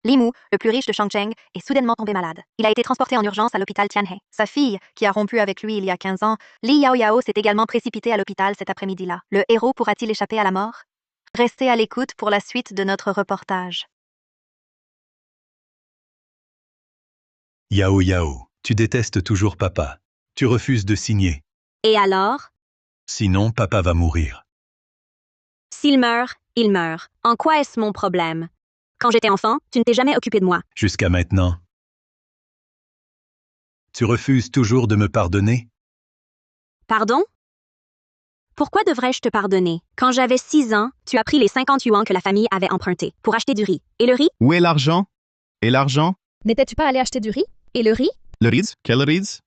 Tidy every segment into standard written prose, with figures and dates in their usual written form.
Li Mu, le plus riche de Chongqing, est soudainement tombé malade. Il a été transporté en urgence à l'hôpital Tianhe. Sa fille, qui a rompu avec lui il y a 15 ans, Li Yaoyao, s'est également précipitée à l'hôpital cet après-midi-là. Le héros pourra-t-il échapper à la mort? Restez à l'écoute pour la suite de notre reportage. Yao Yao, tu détestes toujours papa. Tu refuses de signer. Et alors? Sinon, papa va mourir. S'il meurt, il meurt. En quoi est-ce mon problème? Quand j'étais enfant, tu ne t'es jamais occupé de moi. Jusqu'à maintenant. Tu refuses toujours de me pardonner? Pardon? Pourquoi devrais-je te pardonner? Quand j'avais 6 ans, tu as pris les 50 yuans que la famille avait empruntés pour acheter du riz. Et le riz? Où est l'argent? Et l'argent? N'étais-tu pas allé acheter du riz? Et le riz? Le riz? Quel riz?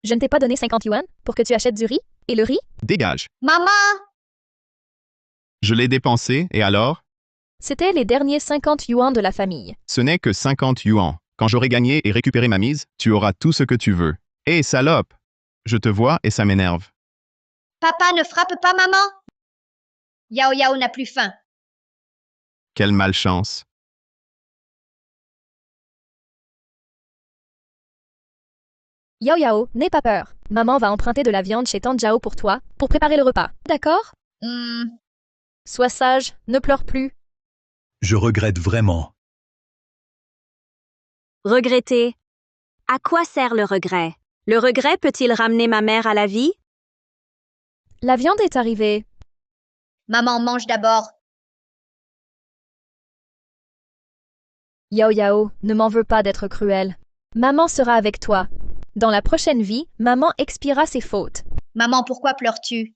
Je ne t'ai pas donné 50 yuan pour que tu achètes du riz? Et le riz? Dégage. Maman! Je l'ai dépensé, et alors? C'était les derniers 50 yuan de la famille. Ce n'est que 50 yuan. Quand j'aurai gagné et récupéré ma mise, tu auras tout ce que tu veux. Hé, salope! Je te vois et ça m'énerve. Papa ne frappe pas maman! Yao Yao n'a plus faim. Quelle malchance. Yao Yao, n'aie pas peur. Maman va emprunter de la viande chez Tante Zhao pour toi, pour préparer le repas. D'accord? Sois sage, ne pleure plus. Je regrette vraiment. Regretter. À quoi sert le regret? Le regret peut-il ramener ma mère à la vie? La viande est arrivée. Maman mange d'abord. Yao Yao, ne m'en veux pas d'être cruel. Maman sera avec toi. Dans la prochaine vie, maman expiera ses fautes. Maman, pourquoi pleures-tu?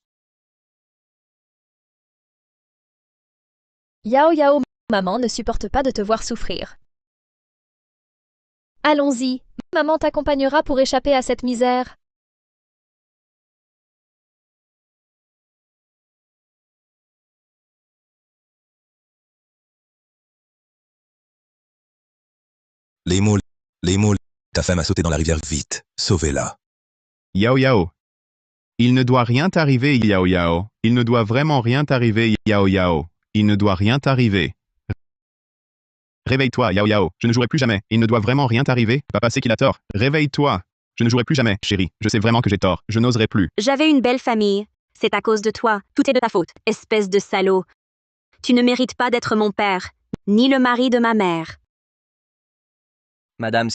Yao Yao, maman ne supporte pas de te voir souffrir. Allons-y, maman t'accompagnera pour échapper à cette misère. Les mots, ta femme a sauté dans la rivière, vite, sauvez-la. Yao Yao. Il ne doit rien t'arriver, Yao Yao. Il ne doit vraiment rien t'arriver, Yao Yao. Il ne doit rien t'arriver. Réveille-toi, Yao Yao. Je ne jouerai plus jamais. Il ne doit vraiment rien t'arriver. Papa sait qu'il a tort. Réveille-toi. Je ne jouerai plus jamais, chérie. Je sais vraiment que j'ai tort. Je n'oserai plus. J'avais une belle famille. C'est à cause de toi. Tout est de ta faute, espèce de salaud. Tu ne mérites pas d'être mon père, ni le mari de ma mère. Madame,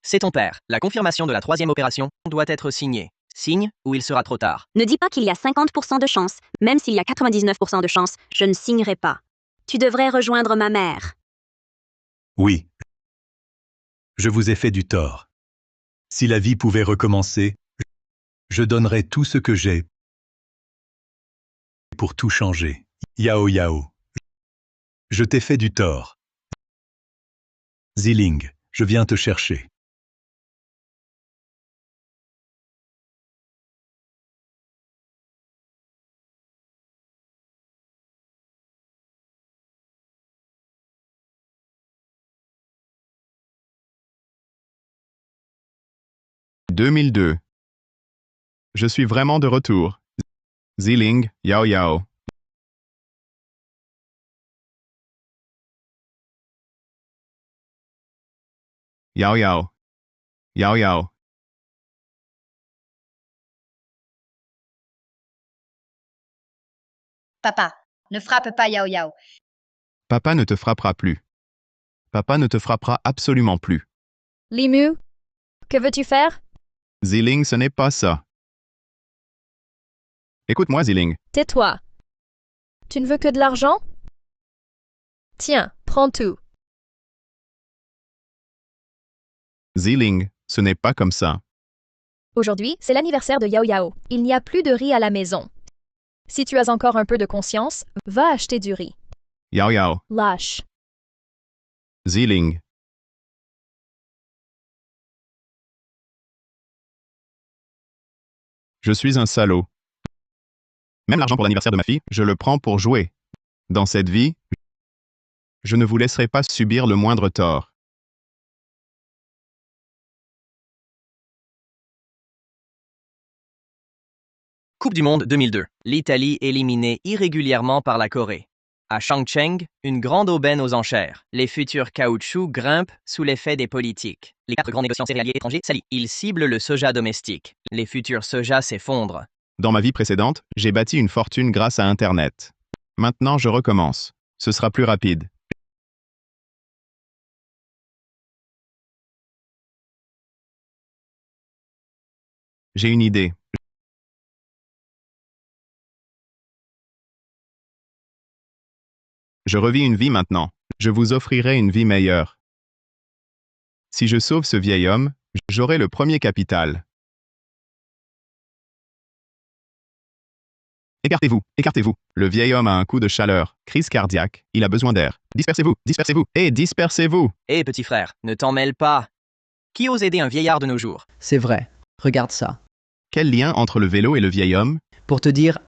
c'est ton père. La confirmation de la 3e opération doit être signée. Signe ou il sera trop tard. Ne dis pas qu'il y a 50% de chance, même s'il y a 99% de chance, je ne signerai pas. Tu devrais rejoindre ma mère. Oui. Je vous ai fait du tort. Si la vie pouvait recommencer, je donnerais tout ce que j'ai pour tout changer. Yao Yao. Je t'ai fait du tort. Ziling, je viens te chercher. « 2002. Je suis vraiment de retour. Ziling, Yao Yao. Yao Yao. Yao Yao. Papa, ne frappe pas Yao Yao. Papa ne te frappera plus. Papa ne te frappera absolument plus. Li Mu, que veux-tu faire? Ziling, ce n'est pas ça. Écoute-moi, Ziling. Tais-toi. Tu ne veux que de l'argent? Tiens, prends tout. Ziling, ce n'est pas comme ça. Aujourd'hui, c'est l'anniversaire de Yao Yao. Il n'y a plus de riz à la maison. Si tu as encore un peu de conscience, va acheter du riz. Yao Yao. Lâche. Ziling. Je suis un salaud. Même l'argent pour l'anniversaire de ma fille, je le prends pour jouer. Dans cette vie, je ne vous laisserai pas subir le moindre tort. Coupe du Monde 2002. L'Italie éliminée irrégulièrement par la Corée. À Changcheng, une grande aubaine aux enchères. Les futurs caoutchoucs grimpent sous l'effet des politiques. Les 4 grands négociants céréaliers étrangers s'allient. Ils ciblent le soja domestique. Les futurs sojas s'effondrent. Dans ma vie précédente, j'ai bâti une fortune grâce à Internet. Maintenant, je recommence. Ce sera plus rapide. J'ai une idée. Je revis une vie maintenant. Je vous offrirai une vie meilleure. Si je sauve ce vieil homme, j'aurai le premier capital. Écartez-vous, écartez-vous. Le vieil homme a un coup de chaleur, crise cardiaque, il a besoin d'air. Dispersez-vous, dispersez-vous, et dispersez-vous. Hé, petit frère, ne t'en mêle pas. Qui ose aider un vieillard de nos jours? C'est vrai. Regarde ça. Quel lien entre le vélo et le vieil homme? Pour te dire,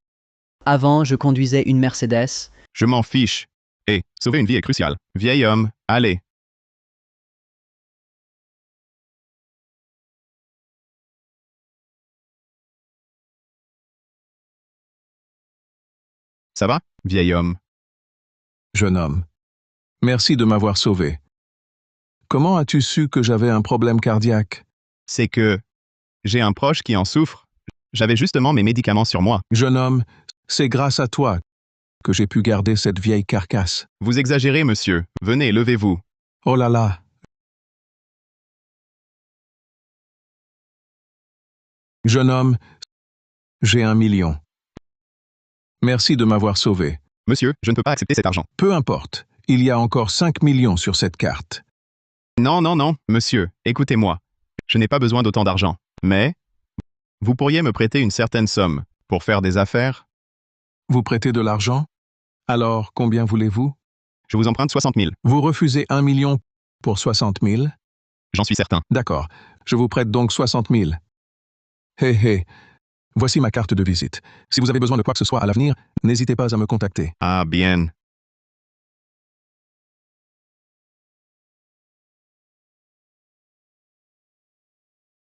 avant, je conduisais une Mercedes. Je m'en fiche. Et sauver une vie est crucial. Vieil homme, allez. Ça va, vieil homme? Jeune homme, merci de m'avoir sauvé. Comment as-tu su que j'avais un problème cardiaque? C'est que j'ai un proche qui en souffre. J'avais justement mes médicaments sur moi. Jeune homme, c'est grâce à toi que j'ai pu garder cette vieille carcasse. Vous exagérez, monsieur. Venez, levez-vous. Oh là là! Jeune homme, j'ai 1 million. Merci de m'avoir sauvé. Monsieur, je ne peux pas accepter cet argent. Peu importe, il y a encore 5 millions sur cette carte. Non, non, non, monsieur, écoutez-moi. Je n'ai pas besoin d'autant d'argent. Mais vous pourriez me prêter une certaine somme pour faire des affaires? Vous prêtez de l'argent? Alors, combien voulez-vous? Je vous emprunte 60 000. Vous refusez 1 million pour 60 000? J'en suis certain. D'accord, je vous prête donc 60 000. Hé hé, voici ma carte de visite. Si vous avez besoin de quoi que ce soit à l'avenir, n'hésitez pas à me contacter. Ah, bien.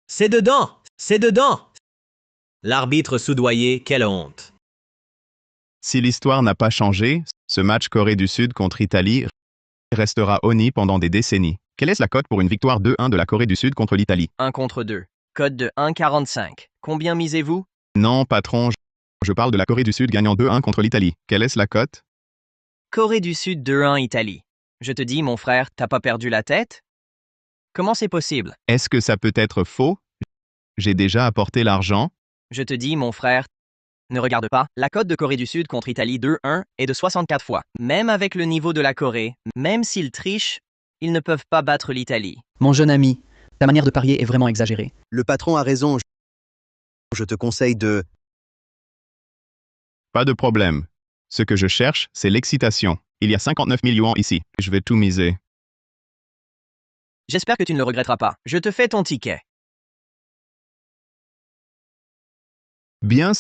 C'est dedans! C'est dedans! L'arbitre soudoyé, quelle honte! Si l'histoire n'a pas changé, ce match Corée du Sud contre Italie restera honni pendant des décennies. Quelle est la cote pour une victoire 2-1 de la Corée du Sud contre l'Italie? 1 contre 2. Cote de 1,45. Combien misez-vous? Non, patron, je parle de la Corée du Sud gagnant 2-1 contre l'Italie. Quelle est la cote? Corée du Sud 2-1 Italie. Je te dis, mon frère, t'as pas perdu la tête? Comment c'est possible? Est-ce que ça peut être faux? J'ai déjà apporté l'argent. Je te dis, mon frère, ne regarde pas. La cote de Corée du Sud contre Italie 2-1 est de 64 fois. Même avec le niveau de la Corée, même s'ils trichent, ils ne peuvent pas battre l'Italie. Mon jeune ami, ta manière de parier est vraiment exagérée. Le patron a raison. Je te conseille de... Pas de problème. Ce que je cherche, c'est l'excitation. Il y a 59 millions ici. Je vais tout miser. J'espère que tu ne le regretteras pas. Je te fais ton ticket. Bien,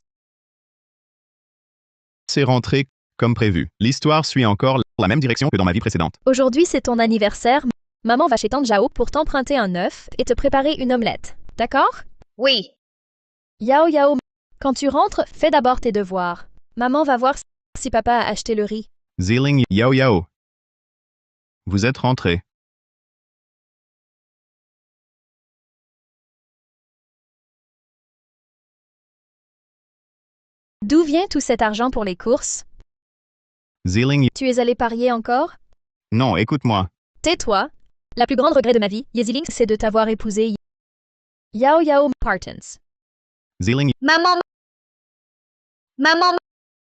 c'est rentré comme prévu. L'histoire suit encore la même direction que dans ma vie précédente. Aujourd'hui, c'est ton anniversaire. Maman va chez Tante Jao pour t'emprunter un œuf et te préparer une omelette. D'accord? Oui. Yao Yao, quand tu rentres, fais d'abord tes devoirs. Maman va voir si papa a acheté le riz. Ziling Yao Yao. Vous êtes rentré. D'où vient tout cet argent pour les courses? Ziling. Tu es allé parier encore? Non, écoute-moi. Tais-toi. La plus grande regret de ma vie, Yeziling, c'est de t'avoir épousé. Yao Yao Partons. Ziling. Maman,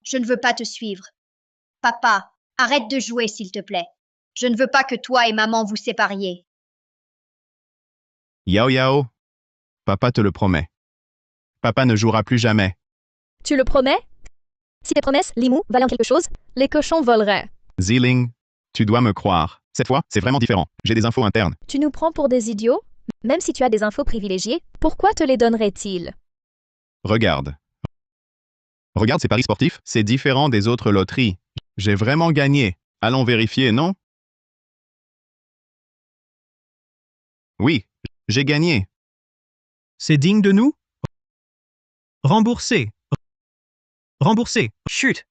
je ne veux pas te suivre. Papa, arrête de jouer, s'il te plaît. Je ne veux pas que toi et maman vous sépariez. Yao Yao. Papa te le promet. Papa ne jouera plus jamais. Tu le promets? Si tes promesses, Limou, valent quelque chose, les cochons voleraient. Ziling, tu dois me croire. Cette fois, c'est vraiment différent. J'ai des infos internes. Tu nous prends pour des idiots? Même si tu as des infos privilégiées, pourquoi te les donnerait-il? Regarde. Regarde ces paris sportifs, c'est différent des autres loteries. J'ai vraiment gagné. Allons vérifier, non? Oui, j'ai gagné. C'est digne de nous? Remboursé. Remboursé. Chut!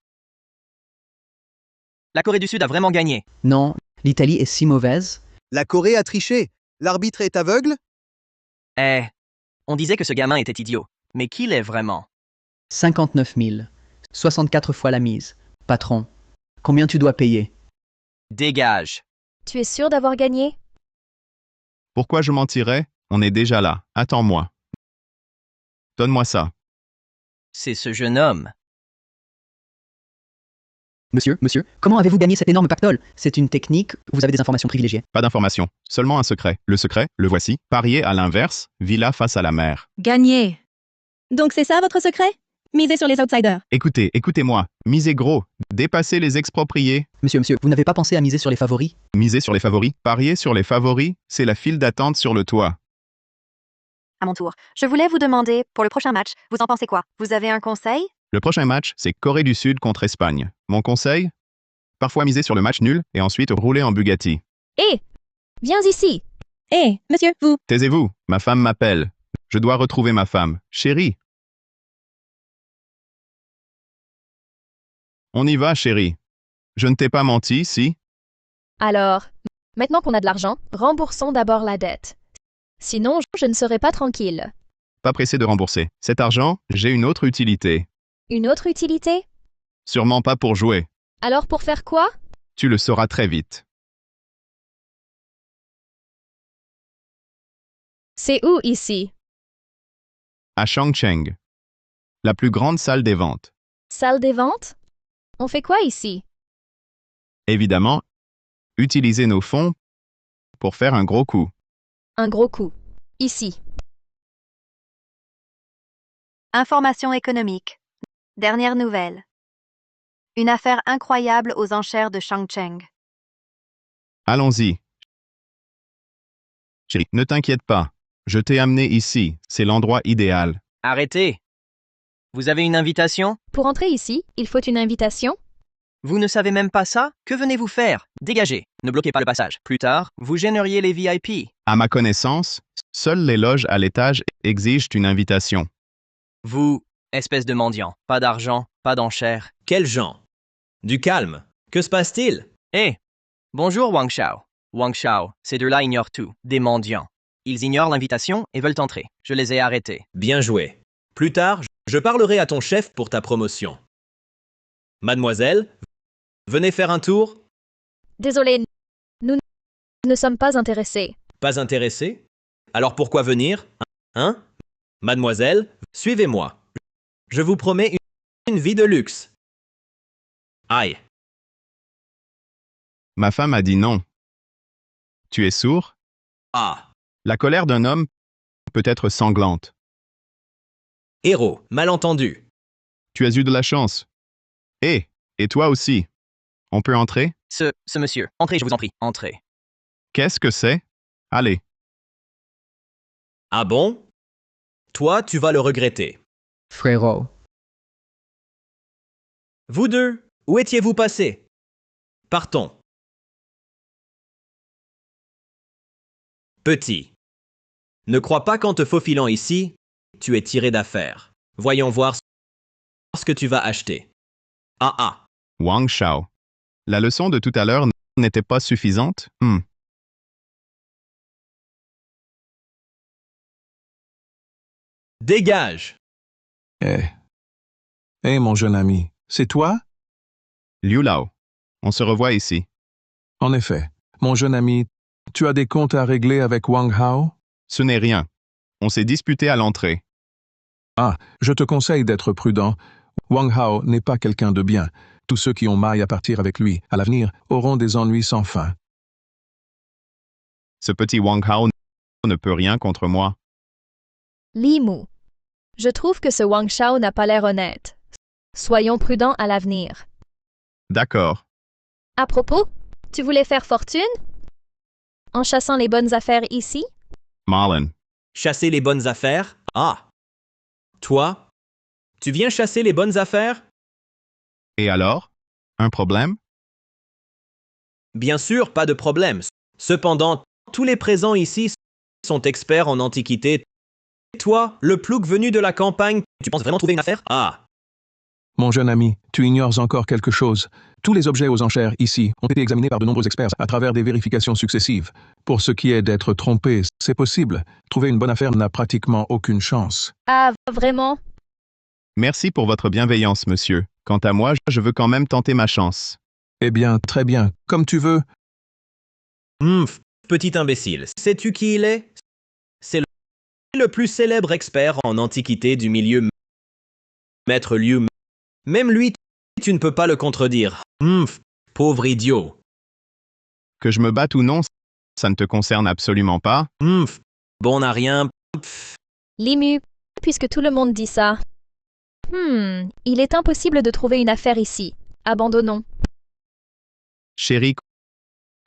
La Corée du Sud a vraiment gagné. Non, l'Italie est si mauvaise. La Corée a triché. L'arbitre est aveugle? Eh, on disait que ce gamin était idiot. Mais qui l'est vraiment? 59 000. 64 fois la mise. Patron, combien tu dois payer? Dégage. Tu es sûr d'avoir gagné? Pourquoi je mentirais? On est déjà là. Attends-moi. Donne-moi ça. C'est ce jeune homme. Monsieur, comment avez-vous gagné cet énorme pactole? C'est une technique, vous avez des informations privilégiées. Pas d'informations. Seulement un secret. Le secret, le voici. Parier à l'inverse, villa face à la mer. Gagné. Donc c'est ça votre secret? Misez sur les outsiders. Écoutez-moi. Misez gros. Dépassez les expropriés. Monsieur, vous n'avez pas pensé à miser sur les favoris? Miser sur les favoris. Parier sur les favoris, c'est la file d'attente sur le toit. À mon tour. Je voulais vous demander, pour le prochain match, vous en pensez quoi? Vous avez un conseil? Le prochain match, c'est Corée du Sud contre Espagne. Mon conseil? Parfois miser sur le match nul et ensuite rouler en Bugatti. Hé! Viens ici! Hé, monsieur, vous. Taisez-vous, ma femme m'appelle. Je dois retrouver ma femme. Chérie. On y va, chérie. Je ne t'ai pas menti, si? Alors, maintenant qu'on a de l'argent, remboursons d'abord la dette. Sinon, je ne serai pas tranquille. Pas pressé de rembourser. Cet argent, j'ai une autre utilité. Une autre utilité? Sûrement pas pour jouer. Alors pour faire quoi? Tu le sauras très vite. C'est où ici? À Chongqing. La plus grande salle des ventes. Salle des ventes? On fait quoi ici? Évidemment, utiliser nos fonds pour faire un gros coup. Un gros coup. Ici. Information économique. Dernière nouvelle. Une affaire incroyable aux enchères de Changcheng. Allons-y. Chérie, ne t'inquiète pas. Je t'ai amené ici. C'est l'endroit idéal. Arrêtez. Vous avez une invitation? Pour entrer ici, il faut une invitation? Vous ne savez même pas ça? Que venez-vous faire? Dégagez. Ne bloquez pas le passage. Plus tard, vous gêneriez les VIP. À ma connaissance, seules les loges à l'étage exigent une invitation. Vous, espèce de mendiant. Pas d'argent, pas d'enchères. Quel gens? Du calme. Que se passe-t-il? Bonjour Wang Shao. Wang Shao, ces deux-là ignorent tout. Des mendiants. Ils ignorent l'invitation et veulent entrer. Je les ai arrêtés. Bien joué. Plus tard, je parlerai à ton chef pour ta promotion. Mademoiselle, venez faire un tour? Désolé, nous ne sommes pas intéressés. Pas intéressé? Alors pourquoi venir? Hein? Mademoiselle, suivez-moi. Je vous promets une vie de luxe. Aïe. Ma femme a dit non. Tu es sourd? Ah. La colère d'un homme peut être sanglante. Héros, malentendu. Tu as eu de la chance. Et toi aussi. On peut entrer? Ce monsieur. Entrez, je vous en prie. Entrez. Qu'est-ce que c'est? Allez. Ah bon? Toi, tu vas le regretter. Frérot. Vous deux, où étiez-vous passés? Partons. Petit. Ne crois pas qu'en te faufilant ici, tu es tiré d'affaire. Voyons voir ce que tu vas acheter. Ah. Wang Shao. La leçon de tout à l'heure n'était pas suffisante? Dégage! Mon jeune ami, c'est toi? Liu Lao. On se revoit ici. En effet. Mon jeune ami, tu as des comptes à régler avec Wang Hao? Ce n'est rien. On s'est disputé à l'entrée. Je te conseille d'être prudent. Wang Hao n'est pas quelqu'un de bien. Tous ceux qui ont maille à partir avec lui, à l'avenir, auront des ennuis sans fin. Ce petit Wang Hao ne peut rien contre moi. Li Mu. Je trouve que ce Wang Shao n'a pas l'air honnête. Soyons prudents à l'avenir. D'accord. À propos, tu voulais faire fortune? En chassant les bonnes affaires ici? Marlon. Chasser les bonnes affaires? Ah! Toi? Tu viens chasser les bonnes affaires? Et alors? Un problème? Bien sûr, pas de problème. Cependant, tous les présents ici sont experts en antiquité. Toi, le plouc venu de la campagne, tu penses vraiment trouver une affaire? Ah! Mon jeune ami, tu ignores encore quelque chose. Tous les objets aux enchères ici ont été examinés par de nombreux experts à travers des vérifications successives. Pour ce qui est d'être trompé, c'est possible. Trouver une bonne affaire n'a pratiquement aucune chance. Ah, vraiment? Merci pour votre bienveillance, monsieur. Quant à moi, je veux quand même tenter ma chance. Eh bien, très bien. Comme tu veux. Petit imbécile. Sais-tu qui il est? C'est le plus célèbre expert en antiquité du milieu. Maître Liu. Même lui, tu ne peux pas le contredire. Pauvre idiot. Que je me batte ou non, ça ne te concerne absolument pas. Bon n'a rien. Limu, puisque tout le monde dit ça. Il est impossible de trouver une affaire ici. Abandonnons. Chérie,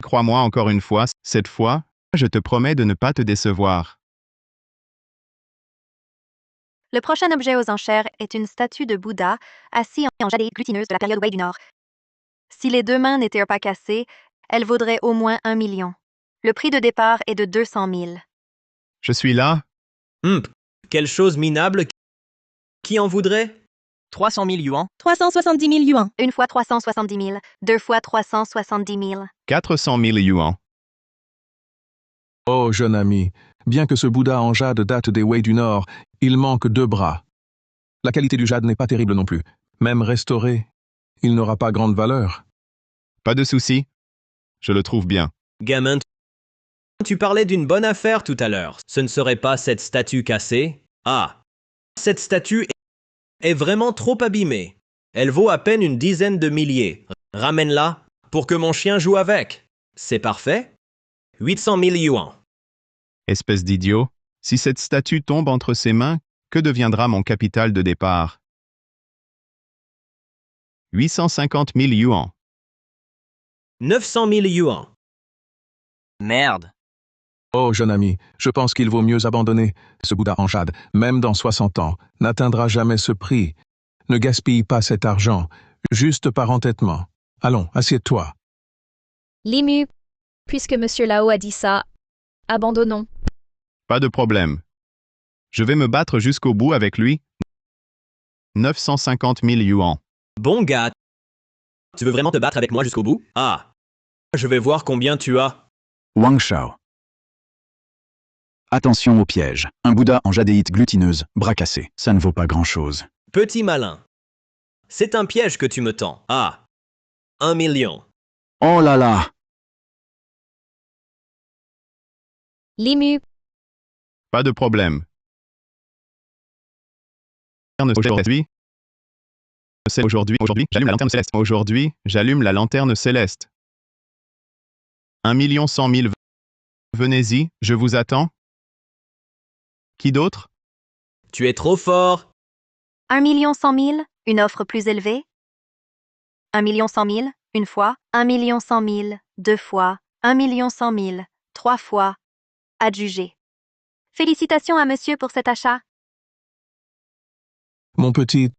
crois-moi encore une fois, cette fois, je te promets de ne pas te décevoir. Le prochain objet aux enchères est une statue de Bouddha assis en jadéite glutineuse de la période Wei du Nord. Si les deux mains n'étaient pas cassées, elle vaudrait au moins 1 million. Le prix de départ est de 200 000. Je suis là. Quelle chose minable. Qui en voudrait? 300 000 yuans. 370 000 yuans. Une fois 370 000, deux fois 370 000. 400 000 yuans. Oh, jeune ami, bien que ce Bouddha en jade date des Wei du Nord, il manque 2 bras. La qualité du jade n'est pas terrible non plus. Même restauré, il n'aura pas grande valeur. Pas de souci. Je le trouve bien. Gamin, tu parlais d'une bonne affaire tout à l'heure. Ce ne serait pas cette statue cassée? Ah, cette statue est vraiment trop abîmée. Elle vaut à peine une dizaine de milliers. Ramène-la pour que mon chien joue avec. C'est parfait? 800 000 yuans. Espèce d'idiot. Si cette statue tombe entre ses mains, que deviendra mon capital de départ? 850 000 yuans. 900 000 yuans. Merde. Oh, jeune ami, je pense qu'il vaut mieux abandonner. Ce Bouddha en jade, même dans 60 ans, n'atteindra jamais ce prix. Ne gaspille pas cet argent, juste par entêtement. Allons, assieds-toi. Limu, puisque Monsieur Lao a dit ça, abandonnons. Pas de problème. Je vais me battre jusqu'au bout avec lui. 950 000 yuans. Bon gars. Tu veux vraiment te battre avec moi jusqu'au bout? Ah. Je vais voir combien tu as. Wang Shao. Attention au piège. Un Bouddha en jadéite glutineuse, bras cassé. Ça ne vaut pas grand-chose. Petit malin. C'est un piège que tu me tends. Ah. 1 million. Oh là là! Limu, Pas de problème. Aujourd'hui, j'allume la lanterne céleste. Aujourd'hui, j'allume la lanterne céleste. 1 100 000. Venez-y, je vous attends. Qui d'autre? Tu es trop fort. 1 100 000, une offre plus élevée. 1 100 000, une fois. 1 100 000, deux fois. 1 100 000, trois fois. Adjugé. Félicitations à monsieur pour cet achat. Mon petit,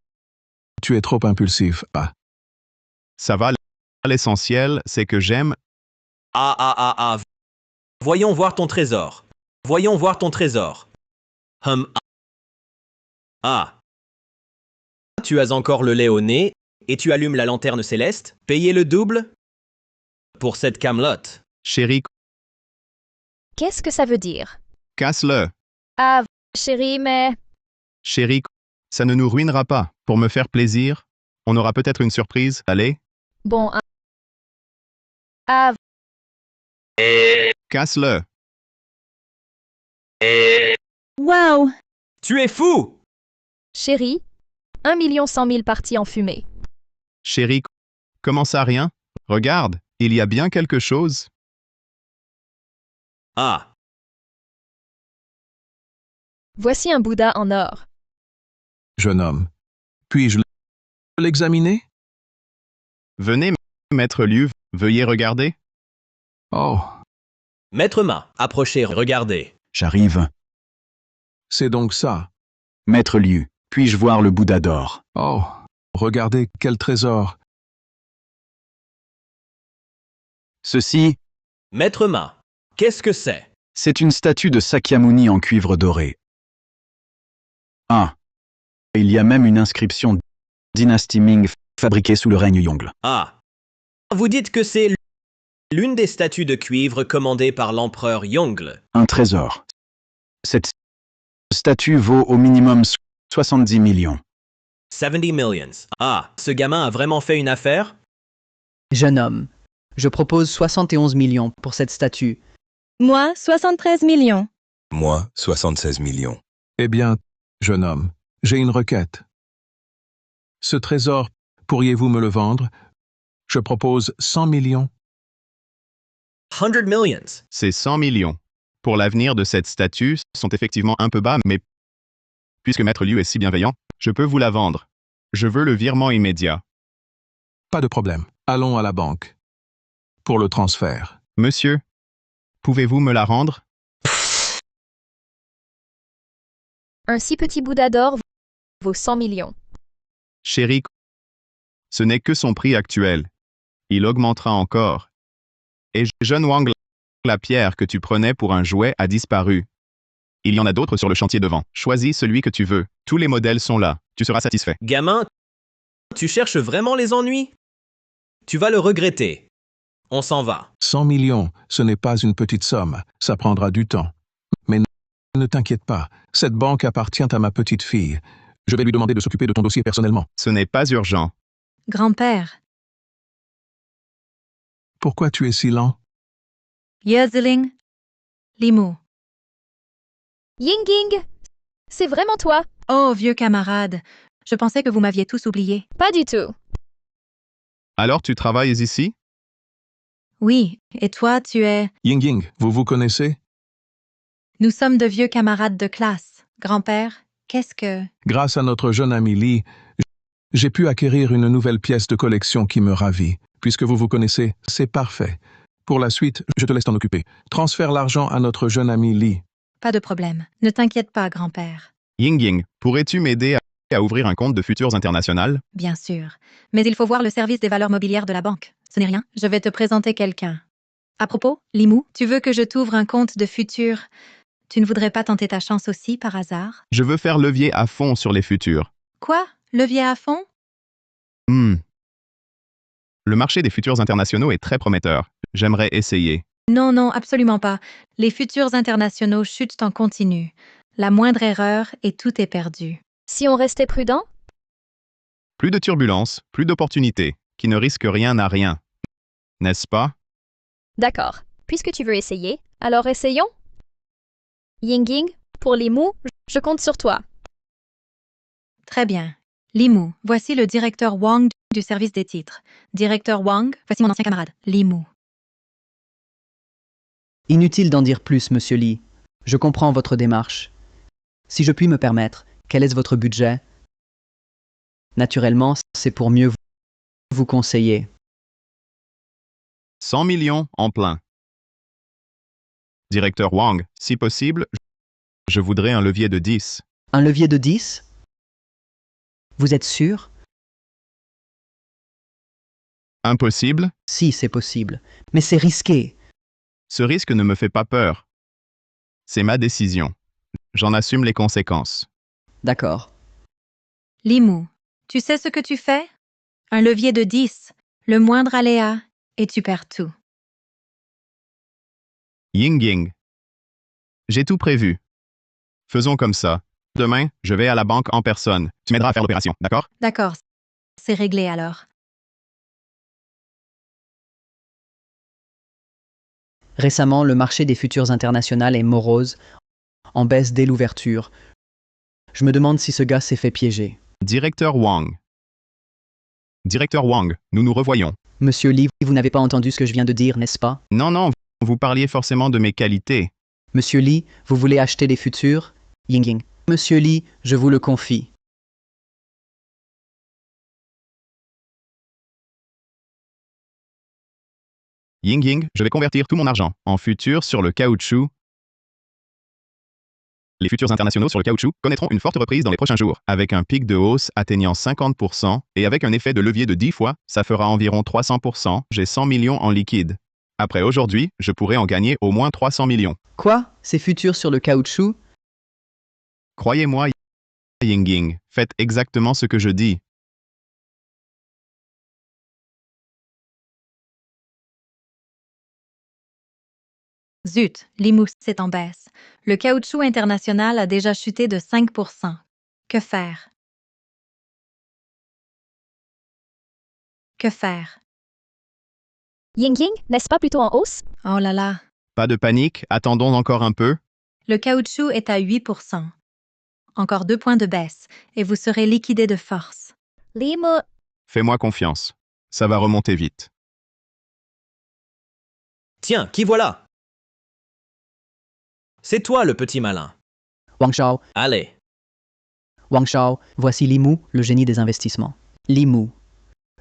tu es trop impulsif. Ah. Ça va, l'essentiel, c'est que j'aime. Ah. Voyons voir ton trésor. Voyons voir ton trésor. Ah. Tu as encore le lait au nez et tu allumes la lanterne céleste. Payez le double pour cette camelote. Chérie, qu'est-ce que ça veut dire? casse-le. Ah, chérie, mais... Chérie, ça ne nous ruinera pas. Pour me faire plaisir, on aura peut-être une surprise. Allez, Bon, Ah, casse-le. Wow! Tu es fou! chérie, 1 100 000 parties en fumée. Chérie, comment ça rien? Regarde, il y a bien quelque chose. Ah. Voici un Bouddha en or. Jeune homme, puis-je l'examiner? Venez, maître Liu, veuillez regarder. Oh, Maître Ma, approchez, regardez. J'arrive. c'est donc ça. Maître Liu, puis-je voir le Bouddha d'or? Oh, regardez quel trésor. Ceci, Maître Ma, qu'est-ce que c'est? c'est une statue de Sakyamuni en cuivre doré. Ah. Il y a même une inscription Dynastie Ming, fabriquée sous le règne Yongle. Ah. Vous dites que c'est l'une des statues de cuivre commandées par l'empereur Yongle. Un trésor. Cette statue vaut au minimum 70 millions. 70 millions. Ah, ce gamin a vraiment fait une affaire? Jeune homme, je propose 71 millions pour cette statue. Moi, 73 millions. Moi, 76 millions. Eh bien, jeune homme, j'ai une requête. Ce trésor, pourriez-vous me le vendre? Je propose 100 millions. 100 millions. Ces 100 millions pour l'avenir de cette statue sont effectivement un peu bas, mais puisque Maître Liu est si bienveillant, je peux vous la vendre. Je veux le virement immédiat. Pas de problème. Allons à la banque. Pour le transfert. Monsieur, pouvez-vous me la rendre? Un si petit Bouddha d'or vaut 100 millions. Chérie, ce n'est que son prix actuel. Il augmentera encore. Et jeune Wang, la pierre que tu prenais pour un jouet a disparu. Il y en a d'autres sur le chantier devant. Choisis celui que tu veux. Tous les modèles sont là. Tu seras satisfait. Gamin, tu cherches vraiment les ennuis? Tu vas le regretter. On s'en va. 100 millions, ce n'est pas une petite somme. Ça prendra du temps. Mais ne t'inquiète pas. Cette banque appartient à ma petite fille. Je vais lui demander de s'occuper de ton dossier personnellement. Ce n'est pas urgent. Grand-père, Pourquoi tu es si lent? Yeziling, Limu. Yingying, c'est vraiment toi? Oh, vieux camarade, je pensais que vous m'aviez tous oublié. Pas du tout. Alors tu travailles ici? Oui, et toi, tu es... Ying, vous vous connaissez? Nous sommes de vieux camarades de classe. Grand-père, qu'est-ce que... Grâce à notre jeune ami Lee, j'ai pu acquérir une nouvelle pièce de collection qui me ravit. Puisque vous vous connaissez, c'est parfait. Pour la suite, je te laisse t'en occuper. Transfère l'argent à notre jeune ami Lee. Pas de problème. Ne t'inquiète pas, grand-père. Ying, pourrais-tu m'aider à ouvrir un compte de Futures Internationales? Bien sûr. Mais il faut voir le service des valeurs mobilières de la banque. Ce n'est rien. Je vais te présenter quelqu'un. À propos, Limu, tu veux que je t'ouvre un compte de futur? Tu ne voudrais pas tenter ta chance aussi, par hasard? Je veux faire levier à fond sur les futurs. Quoi? Levier à fond? Le marché des futurs internationaux est très prometteur. J'aimerais essayer. Non, absolument pas. Les futurs internationaux chutent en continu. La moindre erreur et tout est perdu. Si on restait prudent? Plus de turbulences, plus d'opportunités. Qui ne risque rien à rien. N'est-ce pas? D'accord. Puisque tu veux essayer, alors essayons. Yingying, pour les mots, je compte sur toi. Très bien. Limu, voici le directeur Wang du service des titres. Directeur Wang, voici mon ancien camarade, Limu. Inutile d'en dire plus, monsieur Lee. Je comprends votre démarche. Si je puis me permettre, quel est votre budget? Naturellement, c'est pour mieux vous conseiller. 100 millions en plein. Directeur Wang, si possible, je voudrais un levier de 10. Un levier de 10? Vous êtes sûr? Impossible? Si, c'est possible. Mais c'est risqué. Ce risque ne me fait pas peur. C'est ma décision. J'en assume les conséquences. D'accord. Limu, tu sais ce que tu fais? Un levier de 10, le moindre aléa, et tu perds tout. Ying. J'ai tout prévu. Faisons comme ça. Demain, je vais à la banque en personne. Tu m'aideras à faire l'opération, d'accord? D'accord, c'est réglé alors. Récemment, le marché des futurs internationales est morose, en baisse dès l'ouverture. Je me demande si ce gars s'est fait piéger. Directeur Wang, nous nous revoyons. Monsieur Lee, vous n'avez pas entendu ce que je viens de dire, n'est-ce pas? Non, vous parliez forcément de mes qualités. Monsieur Lee, vous voulez acheter des futurs? Ying. Monsieur Lee, je vous le confie. Ying, je vais convertir tout mon argent en futurs sur le caoutchouc. Les futurs internationaux sur le caoutchouc connaîtront une forte reprise dans les prochains jours, avec un pic de hausse atteignant 50% et avec un effet de levier de 10 fois, ça fera environ 300%. J'ai 100 millions en liquide. Après aujourd'hui, je pourrais en gagner au moins 300 millions. Quoi? Ces futurs sur le caoutchouc? Croyez-moi, Ying, faites exactement ce que je dis. Zut, l'IMU est en baisse. Le caoutchouc international a déjà chuté de 5%. Que faire? Que faire? Ying, n'est-ce pas plutôt en hausse? Oh là là, Pas de panique, attendons encore un peu. le caoutchouc est à 8%. Encore 2 points de baisse, et vous serez liquidé de force. L'IMU... Fais-moi confiance. Ça va remonter vite. Tiens, qui voilà? C'est toi le petit malin. Wang Shao, Allez, voici Limu, le génie des investissements. Limu.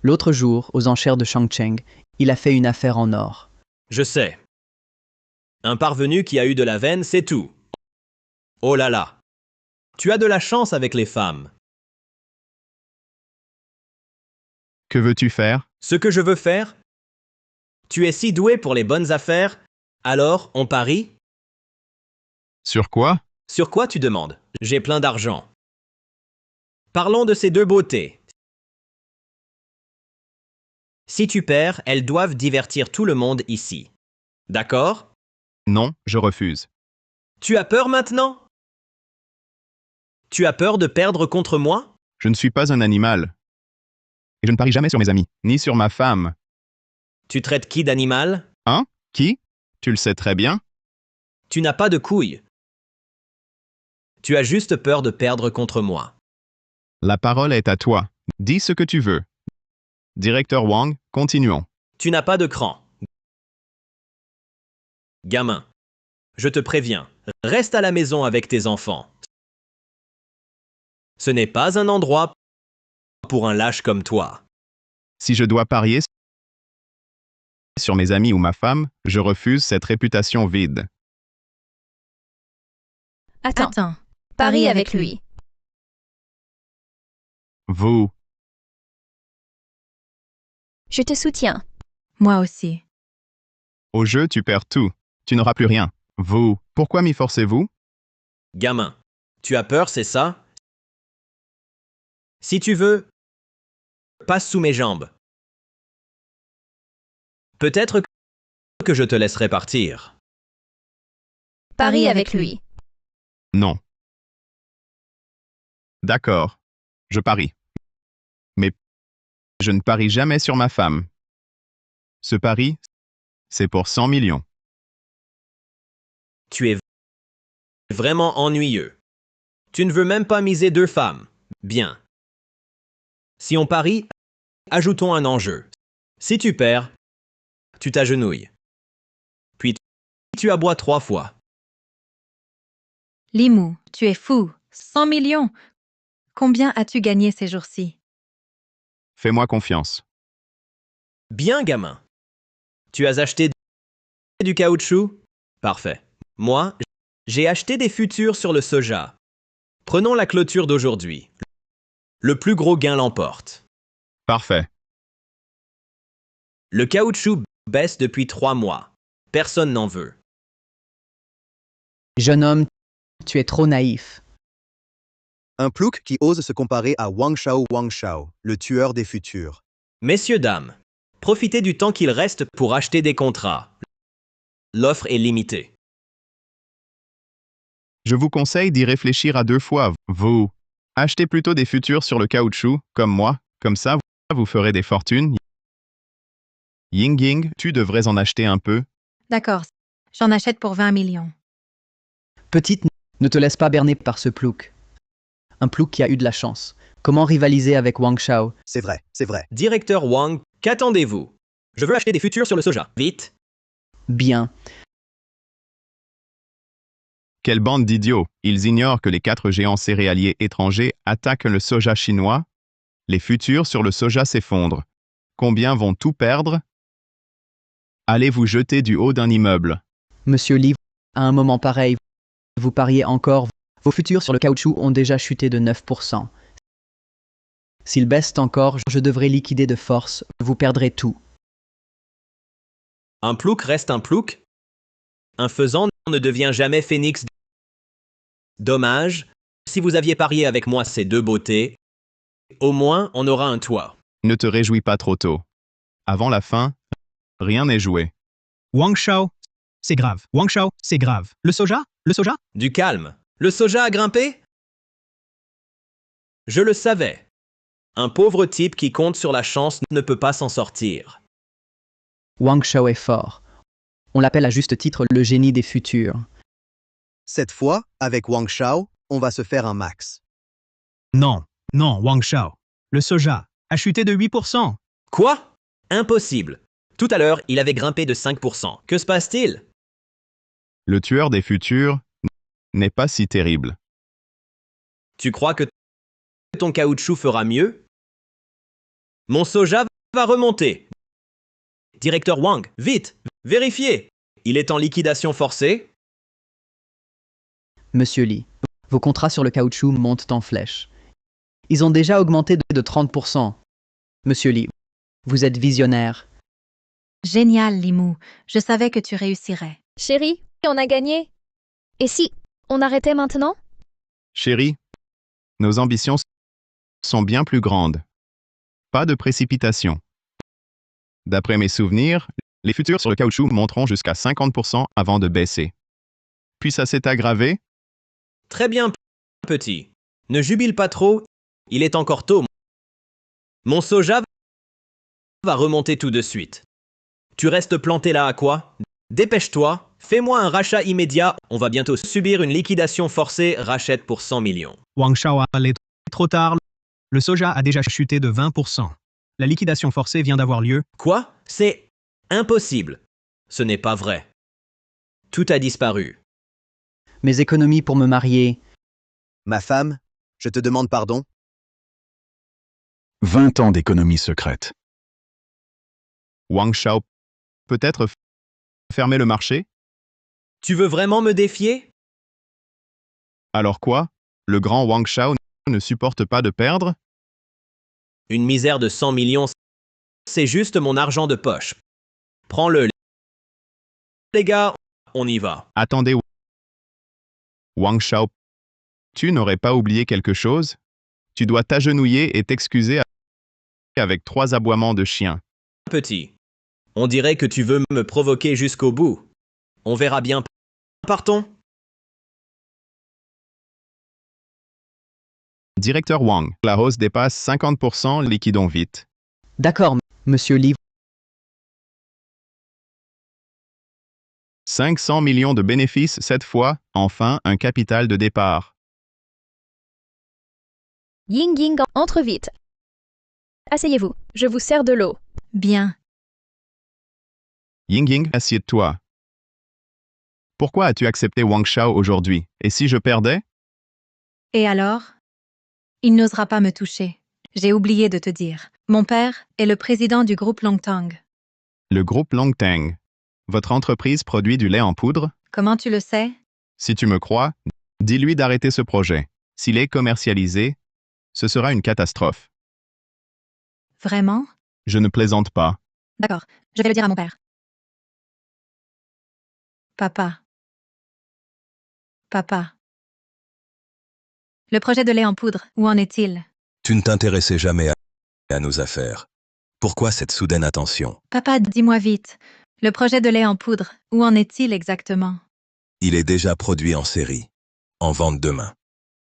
L'autre jour, aux enchères de Shangcheng, il a fait une affaire en or. je sais. Un parvenu qui a eu de la veine, c'est tout. Oh là là. Tu as de la chance avec les femmes. Que veux-tu faire? Ce que je veux faire? Tu es si doué pour les bonnes affaires, alors on parie? Sur quoi? Sur quoi tu demandes? J'ai plein d'argent. Parlons de ces deux beautés. Si tu perds, elles doivent divertir tout le monde ici. D'accord? Non, je refuse. Tu as peur maintenant? Tu as peur de perdre contre moi? Je ne suis pas un animal. Et je ne parie jamais sur mes amis, ni sur ma femme. Tu traites qui d'animal? Hein? Qui? Tu le sais très bien. Tu n'as pas de couilles. Tu as juste peur de perdre contre moi. La parole est à toi. Dis ce que tu veux. Directeur Wang, continuons. Tu n'as pas de cran. Gamin, je te préviens, reste à la maison avec tes enfants. Ce n'est pas un endroit pour un lâche comme toi. Si je dois parier sur mes amis ou ma femme, je refuse cette réputation vide. Attends. Parie avec lui. Vous, Je te soutiens. Moi aussi. au jeu, tu perds tout. Tu n'auras plus rien. Vous, pourquoi m'y forcez-vous? Gamin, tu as peur, c'est ça? Si tu veux, passe sous mes jambes. Peut-être que je te laisserai partir. Parie avec lui. Non. D'accord. Je parie. Mais je ne parie jamais sur ma femme. Ce pari, c'est pour 100 millions. Tu es vraiment ennuyeux. Tu ne veux même pas miser 2 femmes. Bien. Si on parie, ajoutons un enjeu. Si tu perds, tu t'agenouilles. Puis tu aboies 3 fois. Limu, tu es fou. 100 millions. Combien as-tu gagné ces jours-ci? Fais-moi confiance. Bien, gamin. Tu as acheté du caoutchouc? Parfait. Moi, j'ai acheté des futurs sur le soja. Prenons la clôture d'aujourd'hui. Le plus gros gain l'emporte. Parfait. Le caoutchouc baisse depuis 3 mois. Personne n'en veut. Jeune homme, tu es trop naïf. Un plouc qui ose se comparer à Wang Shao, le tueur des futurs. Messieurs, dames, profitez du temps qu'il reste pour acheter des contrats. L'offre est limitée. Je vous conseille d'y réfléchir à 2 fois. Vous, achetez plutôt des futurs sur le caoutchouc, comme moi. Comme ça, vous ferez des fortunes. Ying, tu devrais en acheter un peu. D'accord, j'en achète pour 20 millions. Petite, ne te laisse pas berner par ce plouc. Un plouc qui a eu de la chance. Comment rivaliser avec Wang Shao? C'est vrai, c'est vrai. Directeur Wang, qu'attendez-vous? Je veux acheter des futurs sur le soja. Vite! Bien. Quelle bande d'idiots! Ils ignorent que les 4 géants céréaliers étrangers attaquent le soja chinois. Les futurs sur le soja s'effondrent. Combien vont tout perdre? Allez vous jeter du haut d'un immeuble. Monsieur Li, à un moment pareil, vous pariez encore. Vos futurs sur le caoutchouc ont déjà chuté de 9%. S'ils baissent encore, je devrais liquider de force. Vous perdrez tout. Un plouc reste un plouc. Un faisan ne devient jamais phénix. Dommage. Si vous aviez parié avec moi ces 2 beautés, au moins on aura un toit. Ne te réjouis pas trop tôt. Avant la fin, rien n'est joué. Wang Shao, c'est grave. Wang Shao, c'est grave. Le soja? Le soja? Du calme. Le soja a grimpé? Je le savais. Un pauvre type qui compte sur la chance ne peut pas s'en sortir. Wang Shao est fort. On l'appelle à juste titre le génie des futurs. Cette fois, avec Wang Shao, on va se faire un max. Non, non, Wang Shao. Le soja a chuté de 8%. Quoi? Impossible. Tout à l'heure, il avait grimpé de 5%. Que se passe-t-il? Le tueur des futurs n'est pas si terrible. Tu crois que ton caoutchouc fera mieux? Mon soja va remonter. Directeur Wang, vite, vérifiez. Il est en liquidation forcée? Monsieur Li, vos contrats sur le caoutchouc montent en flèche. Ils ont déjà augmenté de 30%. Monsieur Li, vous êtes visionnaire. Génial, Limou. Je savais que tu réussirais. Chérie, on a gagné. Et si on arrêtait maintenant? Chérie, nos ambitions sont bien plus grandes. Pas de précipitation. D'après mes souvenirs, les futurs sur le caoutchouc monteront jusqu'à 50% avant de baisser. Puis ça s'est aggravé? Très bien, petit. Ne jubile pas trop, il est encore tôt. Mon soja va remonter tout de suite. Tu restes planté là à quoi? Dépêche-toi, fais-moi un rachat immédiat, on va bientôt subir une liquidation forcée, rachète pour 100 millions. Wang Shao a allé trop tard. Le soja a déjà chuté de 20%. La liquidation forcée vient d'avoir lieu. Quoi? C'est impossible. Ce n'est pas vrai. Tout a disparu. Mes économies pour me marier. Ma femme, je te demande pardon. 20 ans d'économie secrète. Wang Shao peut-être fermer le marché? Tu veux vraiment me défier? Alors quoi? Le grand Wang Shao ne supporte pas de perdre? Une misère de 100 millions, c'est juste mon argent de poche. Prends-le. Les gars, on y va. Attendez, Wang Shao, tu n'aurais pas oublié quelque chose? Tu dois t'agenouiller et t'excuser avec 3 aboiements de chien. Petit, on dirait que tu veux me provoquer jusqu'au bout. On verra bien. Partons. Directeur Wang, la hausse dépasse 50%, liquidons vite. D'accord, monsieur Li. 500 millions de bénéfices cette fois, enfin un capital de départ. Ying Ying, entre vite. Asseyez-vous, je vous sers de l'eau. Bien. Ying Ying, assieds-toi. Pourquoi as-tu accepté Wang Shao aujourd'hui? Et si je perdais? Et alors? Il n'osera pas me toucher. J'ai oublié de te dire. Mon père est le président du groupe Longtang. Le groupe Longtang. Votre entreprise produit du lait en poudre? Comment tu le sais? Si tu me crois, dis-lui d'arrêter ce projet. S'il est commercialisé, ce sera une catastrophe. Vraiment? Je ne plaisante pas. D'accord, je vais le dire à mon père. Papa. Papa. Le projet de lait en poudre, où en est-il? Tu ne t'intéressais jamais à nos affaires. Pourquoi cette soudaine attention? Papa, dis-moi vite. Le projet de lait en poudre, où en est-il exactement? Il est déjà produit en série. En vente demain.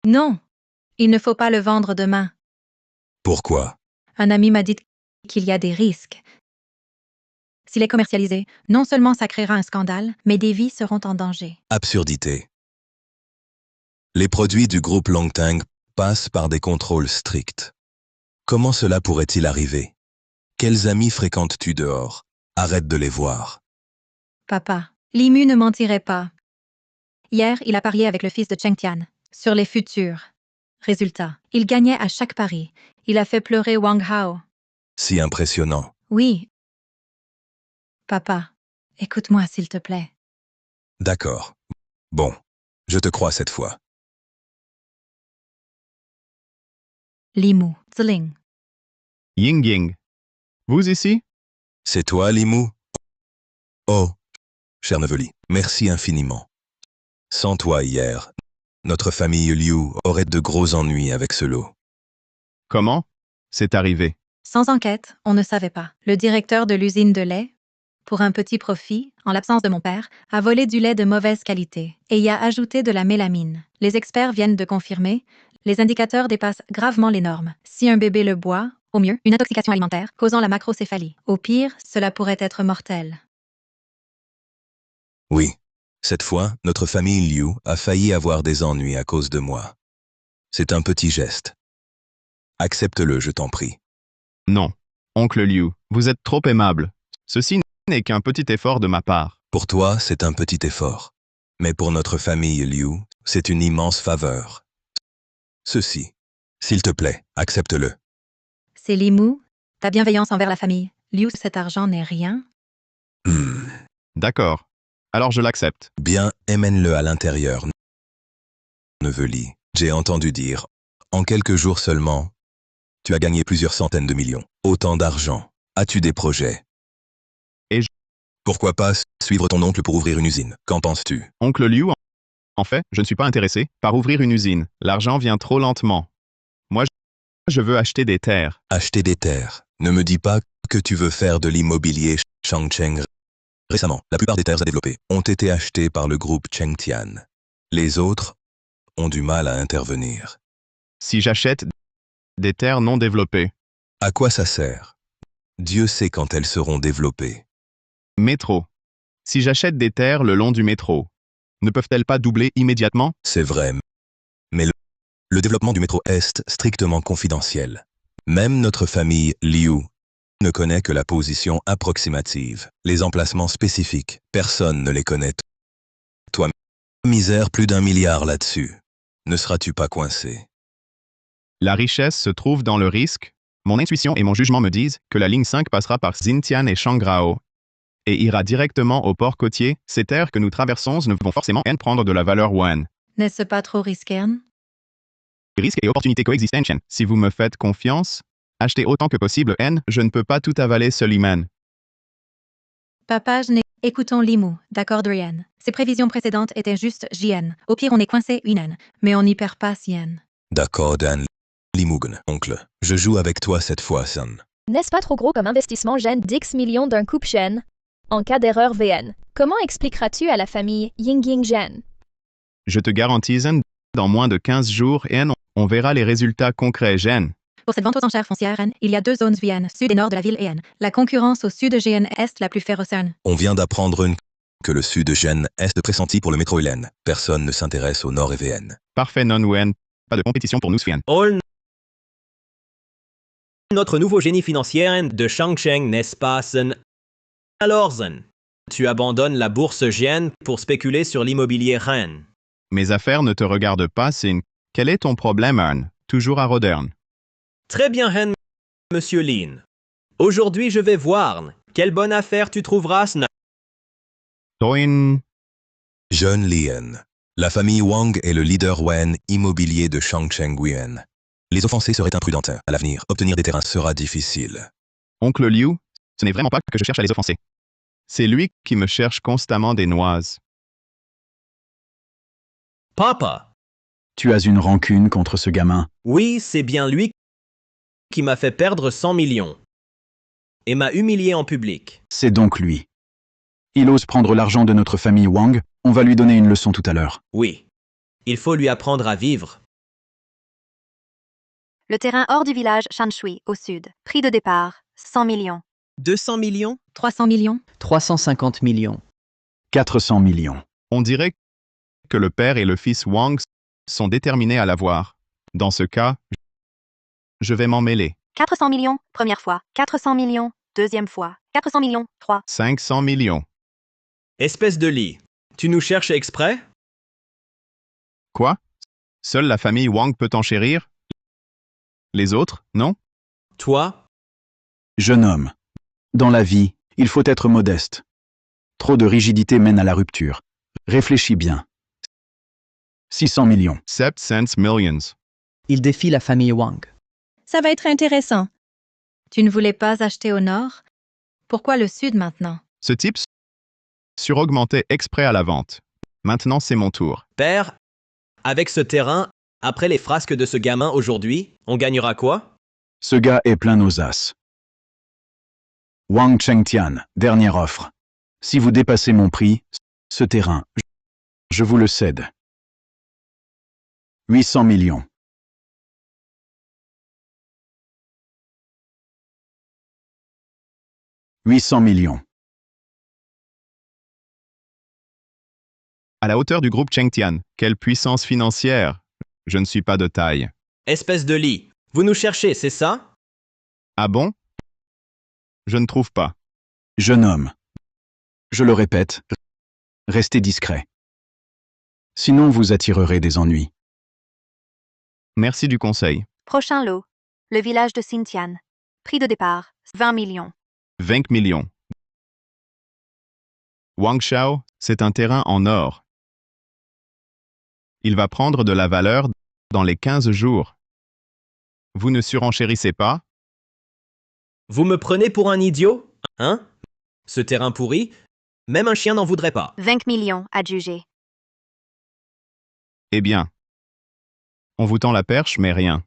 Non, il ne faut pas le vendre demain. Pourquoi? Un ami m'a dit qu'il y a des risques. S'il est commercialisé, non seulement ça créera un scandale, mais des vies seront en danger. Absurdité. Les produits du groupe Longtang passent par des contrôles stricts. Comment cela pourrait-il arriver? Quels amis fréquentes-tu dehors? Arrête de les voir. Papa, Limu ne mentirait pas. Hier, il a parié avec le fils de Cheng Tian sur les futurs. Résultat, il gagnait à chaque pari. Il a fait pleurer Wang Hao. Si impressionnant. Oui. Papa, écoute-moi s'il te plaît. D'accord. Bon, je te crois cette fois. Limu, Ziling. Ying Ying. Vous ici? C'est toi, Limou? Oh, cher Neveli, merci infiniment. Sans toi hier, notre famille Liu aurait de gros ennuis avec ce lot. Comment? C'est arrivé. Sans enquête, on ne savait pas. Le directeur de l'usine de lait pour un petit profit, en l'absence de mon père, a volé du lait de mauvaise qualité et y a ajouté de la mélamine. Les experts viennent de confirmer, les indicateurs dépassent gravement les normes. Si un bébé le boit, au mieux, une intoxication alimentaire causant la macrocéphalie. Au pire, cela pourrait être mortel. Oui. Cette fois, notre famille Liu a failli avoir des ennuis à cause de moi. C'est un petit geste. Accepte-le, je t'en prie. Non. Oncle Liu, vous êtes trop aimable. Ceci n'est qu'un petit effort de ma part. Pour toi, c'est un petit effort. Mais pour notre famille Liu, c'est une immense faveur. Ceci. S'il te plaît, accepte-le. C'est Limu, ta bienveillance envers la famille. Liu, cet argent n'est rien. D'accord. Alors je l'accepte. Bien, emmène-le à l'intérieur. Neveu Li, j'ai entendu dire, en quelques jours seulement, tu as gagné plusieurs centaines de millions. Autant d'argent. As-tu des projets? Pourquoi pas suivre ton oncle pour ouvrir une usine? Qu'en penses-tu? Oncle Liu, en fait, je ne suis pas intéressé par ouvrir une usine. L'argent vient trop lentement. Moi, je veux acheter des terres. Acheter des terres. Ne me dis pas que tu veux faire de l'immobilier Shangcheng. Récemment, la plupart des terres à développer ont été achetées par le groupe Chengtian. Les autres ont du mal à intervenir. Si j'achète des terres non développées. À quoi ça sert? Dieu sait quand elles seront développées. Métro. Si j'achète des terres le long du métro, ne peuvent-elles pas doubler immédiatement? C'est vrai. Mais le développement du métro est strictement confidentiel. Même notre famille Liu ne connaît que la position approximative. Les emplacements spécifiques, personne ne les connaît. Toi, misère, plus d'1 milliard là-dessus. Ne seras-tu pas coincé? La richesse se trouve dans le risque. Mon intuition et mon jugement me disent que la ligne 5 passera par Xintian et Shangrao et ira directement au port côtier. Ces terres que nous traversons ne vont forcément prendre de la valeur yuan. N'est-ce pas trop risqué? Risques et opportunités coexistent. Si vous me faites confiance, achetez autant que possible. Je ne peux pas tout avaler seul, Iman. Papa, écoutons Limu, d'accord Drian. Ses prévisions précédentes étaient juste JN. Au pire, on est coincé Yuan, mais on n'y perd pas Yen. D'accord, Dan. Limugen, oncle. Je joue avec toi cette fois, son. N'est-ce pas trop gros comme investissement Gen 10 millions d'un coup Shen? En cas d'erreur VN, comment expliqueras-tu à la famille Yingying Gen? Je te garantis, dans moins de 15 jours, on verra les résultats concrets, Gen. Pour cette vente aux enchères foncières, il y a 2 zones VN, sud et nord de la ville EN. La concurrence au sud de GN est la plus féroce. On vient d'apprendre que le sud de Gen est pressenti pour le métro Hélène. Personne ne s'intéresse au nord et VN. Parfait, non Wen. Pas de compétition pour nous, Svian. Notre nouveau génie financier de Shangcheng, n'est-ce pas, Sen? Alors, Zen, tu abandonnes la bourse Jian pour spéculer sur l'immobilier Ren. Mes affaires ne te regardent pas, Sin. Quel est ton problème, Arn? Toujours à Rodern. Très bien, Ren, Monsieur Lin. Aujourd'hui, je vais voir quelle bonne affaire tu trouveras, Sna. Toin. Jeune Lien. La famille Wang est le leader Wen immobilier de Shangcheng Yuan. Les offensés seraient imprudentes. À l'avenir, obtenir des terrains sera difficile. Oncle Liu, ce n'est vraiment pas que je cherche à les offenser. C'est lui qui me cherche constamment des noises. Papa. Tu as une rancune contre ce gamin? Oui, c'est bien lui qui m'a fait perdre 100 millions. Et m'a humilié en public. C'est donc lui. Il ose prendre l'argent de notre famille Wang. On va lui donner une leçon tout à l'heure. Oui. Il faut lui apprendre à vivre. Le terrain hors du village Shanshui, au sud. Prix de départ, 100 millions. 200 millions? 300 millions? 350 millions. 400 millions. On dirait que le père et le fils Wang sont déterminés à l'avoir. Dans ce cas, je vais m'en mêler. 400 millions, première fois. 400 millions, deuxième fois. 400 millions, 3. 500 millions. Espèce de lit. Tu nous cherches exprès? Quoi? Seule la famille Wang peut enchérir? Les autres, non? Toi? Jeune homme. Dans la vie, il faut être modeste. Trop de rigidité mène à la rupture. Réfléchis bien. 600 millions. 700 millions. Il défie la famille Wang. Ça va être intéressant. Tu ne voulais pas acheter au nord? Pourquoi le sud maintenant? Ce type suraugmentait exprès à la vente. Maintenant, c'est mon tour. Père, avec ce terrain, après les frasques de ce gamin aujourd'hui, on gagnera quoi? Ce gars est plein aux as. Wang Chengtian, dernière offre. Si vous dépassez mon prix, ce terrain, je vous le cède. 800 millions. « 800 millions. À la hauteur du groupe Chengtian, quelle puissance financière! Je ne suis pas de taille. Espèce de lit. Vous nous cherchez, c'est ça? Ah bon? Je ne trouve pas. Jeune homme. Je le répète, restez discret. Sinon vous attirerez des ennuis. Merci du conseil. Prochain lot. Le village de Xintian. Prix de départ, 20 millions. 20 millions. Wang Shao, c'est un terrain en or. Il va prendre de la valeur dans les 15 jours. Vous ne surenchérissez pas? Vous me prenez pour un idiot? Hein? Ce terrain pourri, même un chien n'en voudrait pas. 20 millions, adjugé. Eh bien. On vous tend la perche, mais rien.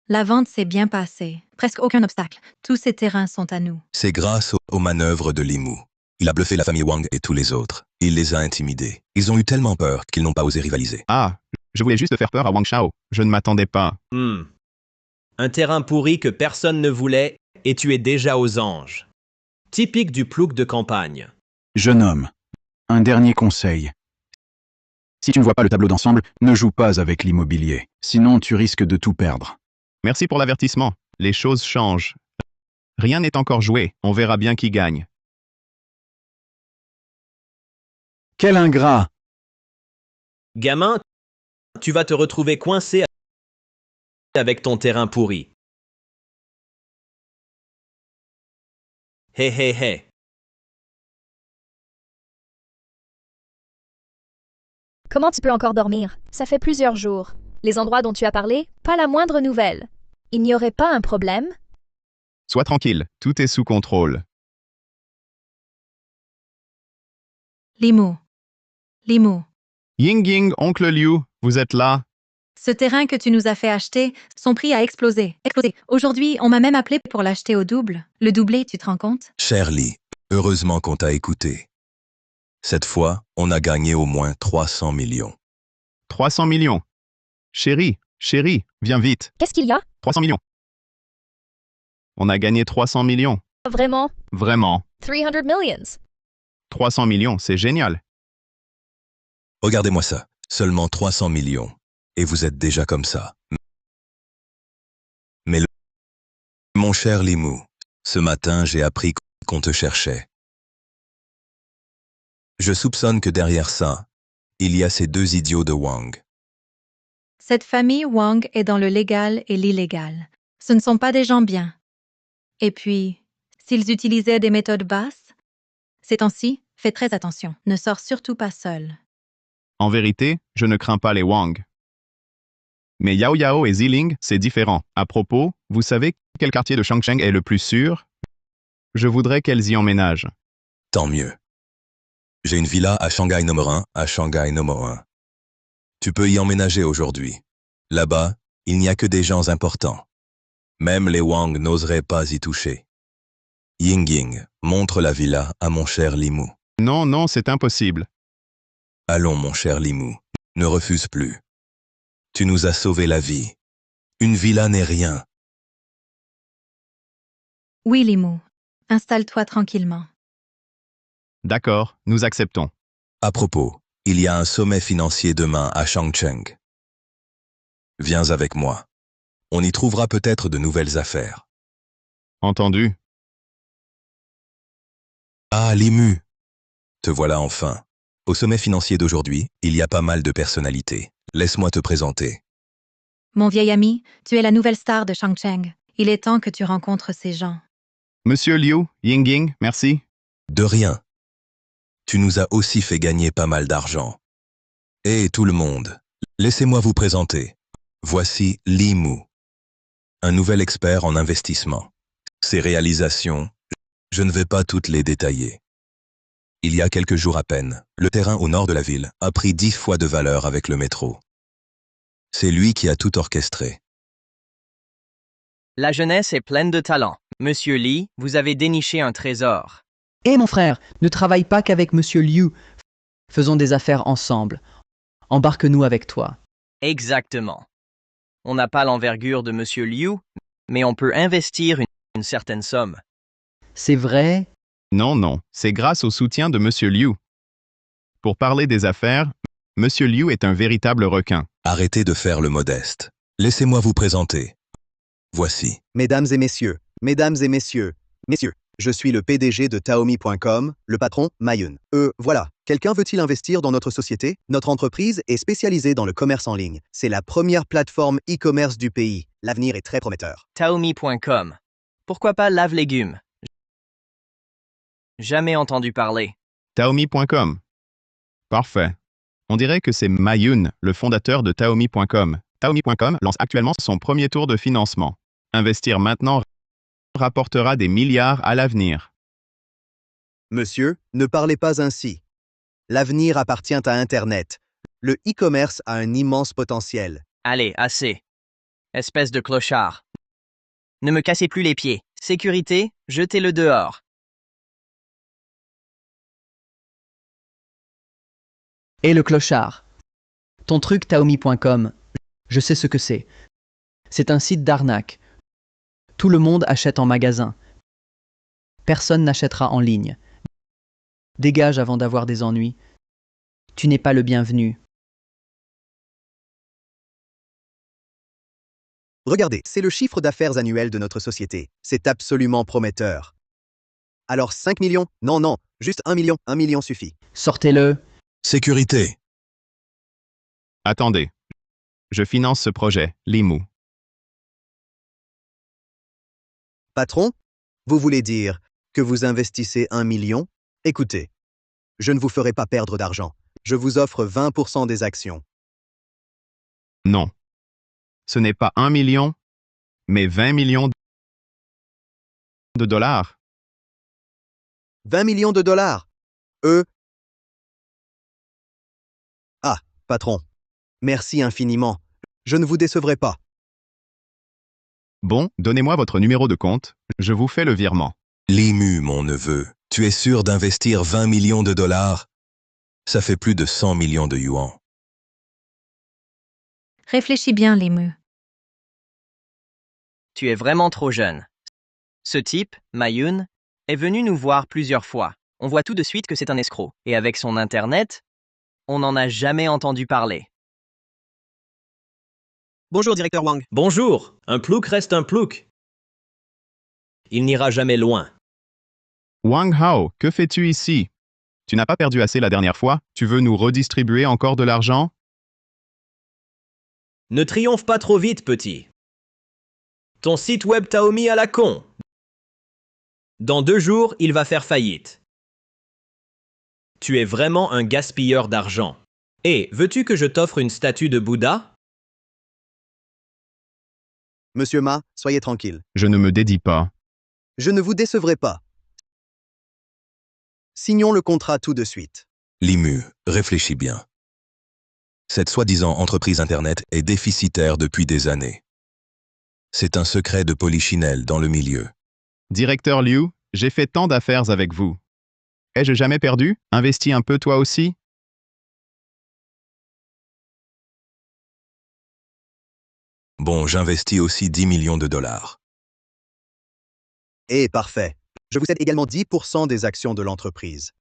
La vente s'est bien passée. Presque aucun obstacle. Tous ces terrains sont à nous. C'est grâce aux manœuvres de Limu. Il a bluffé la famille Wang et tous les autres. Il les a intimidés. Ils ont eu tellement peur qu'ils n'ont pas osé rivaliser. Ah, je voulais juste faire peur à Wang Shao. Je ne m'attendais pas. Un terrain pourri que personne ne voulait et tu es déjà aux anges. Typique du plouc de campagne. Jeune homme. Un dernier conseil. Si tu ne vois pas le tableau d'ensemble, ne joue pas avec l'immobilier. Sinon tu risques de tout perdre. Merci pour l'avertissement. Les choses changent. Rien n'est encore joué. On verra bien qui gagne. Quel ingrat! Gamin, tu vas te retrouver coincé avec ton terrain pourri. Hé hé hé. Comment tu peux encore dormir? Ça fait plusieurs jours. Les endroits dont tu as parlé, pas la moindre nouvelle. Il n'y aurait pas un problème? Sois tranquille, tout est sous contrôle. Limu. Limu. Ying Ying, oncle Liu, vous êtes là? Ce terrain que tu nous as fait acheter, son prix a explosé. Explosé. Aujourd'hui, on m'a même appelé pour l'acheter au double. Le doublé, tu te rends compte? Cher Lee, heureusement qu'on t'a écouté. Cette fois, on a gagné au moins 300 millions. 300 millions. Chérie, viens vite. Qu'est-ce qu'il y a? 300 millions. On a gagné 300 millions. Vraiment? Vraiment. 300 millions. 300 millions, c'est génial. Regardez-moi ça, seulement 300 millions. Et vous êtes déjà comme ça. Mais mon cher Limu, ce matin j'ai appris qu'on te cherchait. Je soupçonne que derrière ça, il y a ces deux idiots de Wang. Cette famille Wang est dans le légal et l'illégal. Ce ne sont pas des gens bien. Et puis, s'ils utilisaient des méthodes basses, ces temps-ci, fais très attention. Ne sors surtout pas seul. En vérité, je ne crains pas les Wang. Mais Yao Yao et Ziling, c'est différent. À propos, vous savez quel quartier de Changcheng est le plus sûr? Je voudrais qu'elles y emménagent. Tant mieux. J'ai une villa à Shanghai No. 1, à Shanghai No. 1. Tu peux y emménager aujourd'hui. Là-bas, il n'y a que des gens importants. Même les Wang n'oseraient pas y toucher. Ying Ying, montre la villa à mon cher Limu. Non, c'est impossible. Allons, mon cher Limu, ne refuse plus. Tu nous as sauvé la vie. Une villa n'est rien. Oui, Limu. Installe-toi tranquillement. D'accord, nous acceptons. À propos, il y a un sommet financier demain à Changcheng. Viens avec moi. On y trouvera peut-être de nouvelles affaires. Entendu. Ah, Limu! Te voilà enfin. Au sommet financier d'aujourd'hui, il y a pas mal de personnalités. Laisse-moi te présenter. Mon vieil ami, tu es la nouvelle star de Changcheng. Il est temps que tu rencontres ces gens. Monsieur Liu, Ying Ying, merci. De rien. Tu nous as aussi fait gagner pas mal d'argent. Et tout le monde, laissez-moi vous présenter. Voici Limu, un nouvel expert en investissement. Ses réalisations, je ne vais pas toutes les détailler. Il y a quelques jours à peine, le terrain au nord de la ville a pris 10 fois de valeur avec le métro. C'est lui qui a tout orchestré. La jeunesse est pleine de talent. Monsieur Lee, vous avez déniché un trésor. Hé mon frère, ne travaille pas qu'avec Monsieur Liu. Faisons des affaires ensemble. Embarque-nous avec toi. Exactement. On n'a pas l'envergure de Monsieur Liu, mais on peut investir une certaine somme. C'est vrai? Non, non, c'est grâce au soutien de Monsieur Liu. Pour parler des affaires, Monsieur Liu est un véritable requin. Arrêtez de faire le modeste. Laissez-moi vous présenter. Voici. Mesdames et messieurs, messieurs, je suis le PDG de Taomi.com, le patron Mayun. Voilà. Quelqu'un veut-il investir dans notre société? Notre entreprise est spécialisée dans le commerce en ligne. C'est la première plateforme e-commerce du pays. L'avenir est très prometteur. Taomi.com. Pourquoi pas lave-légumes? Jamais entendu parler. Taomi.com. Parfait. On dirait que c'est Mayun, le fondateur de Taomi.com. Taomi.com lance actuellement son premier tour de financement. Investir maintenant rapportera des milliards à l'avenir. Monsieur, ne parlez pas ainsi. L'avenir appartient à Internet. Le e-commerce a un immense potentiel. Allez, assez. Espèce de clochard. Ne me cassez plus les pieds. Sécurité, jetez-le dehors. Et le clochard. Ton truc Taomi.com, je sais ce que c'est. C'est un site d'arnaque. Tout le monde achète en magasin. Personne n'achètera en ligne. Dégage avant d'avoir des ennuis. Tu n'es pas le bienvenu. Regardez, c'est le chiffre d'affaires annuel de notre société. C'est absolument prometteur. Alors 5 millions? Non, non, juste 1 million. 1 million suffit. Sortez-le. Sécurité. Attendez. Je finance ce projet, Limu. Patron, vous voulez dire que vous investissez 1 million? Écoutez, je ne vous ferai pas perdre d'argent. Je vous offre 20% des actions. Non. Ce n'est pas 1 million, mais 20 millions de dollars. 20 millions de dollars? Ah, patron. Merci infiniment. Je ne vous décevrai pas. Bon, donnez-moi votre numéro de compte, je vous fais le virement. Limu, mon neveu, tu es sûr d'investir 20 millions de dollars? Ça fait plus de 100 millions de yuan. Réfléchis bien, Limu. Tu es vraiment trop jeune. Ce type, Mayun, est venu nous voir plusieurs fois. On voit tout de suite que c'est un escroc. Et avec son Internet, on n'en a jamais entendu parler. Bonjour, directeur Wang. Bonjour. Un plouc reste un plouc. Il n'ira jamais loin. Wang Hao, que fais-tu ici? Tu n'as pas perdu assez la dernière fois? Tu veux nous redistribuer encore de l'argent? Ne triomphe pas trop vite, petit. Ton site web Taomi à la con. Dans 2 jours, il va faire faillite. Tu es vraiment un gaspilleur d'argent. Et veux-tu que je t'offre une statue de Bouddha? Monsieur Ma, soyez tranquille. Je ne me dédie pas. Je ne vous décevrai pas. Signons le contrat tout de suite. Limu, réfléchis bien. Cette soi-disant entreprise Internet est déficitaire depuis des années. C'est un secret de polichinelle dans le milieu. Directeur Liu, j'ai fait tant d'affaires avec vous. Ai-je jamais perdu? Investis un peu toi aussi? Bon, j'investis aussi 10 millions de dollars. Eh, parfait. Je vous cède également 10% des actions de l'entreprise.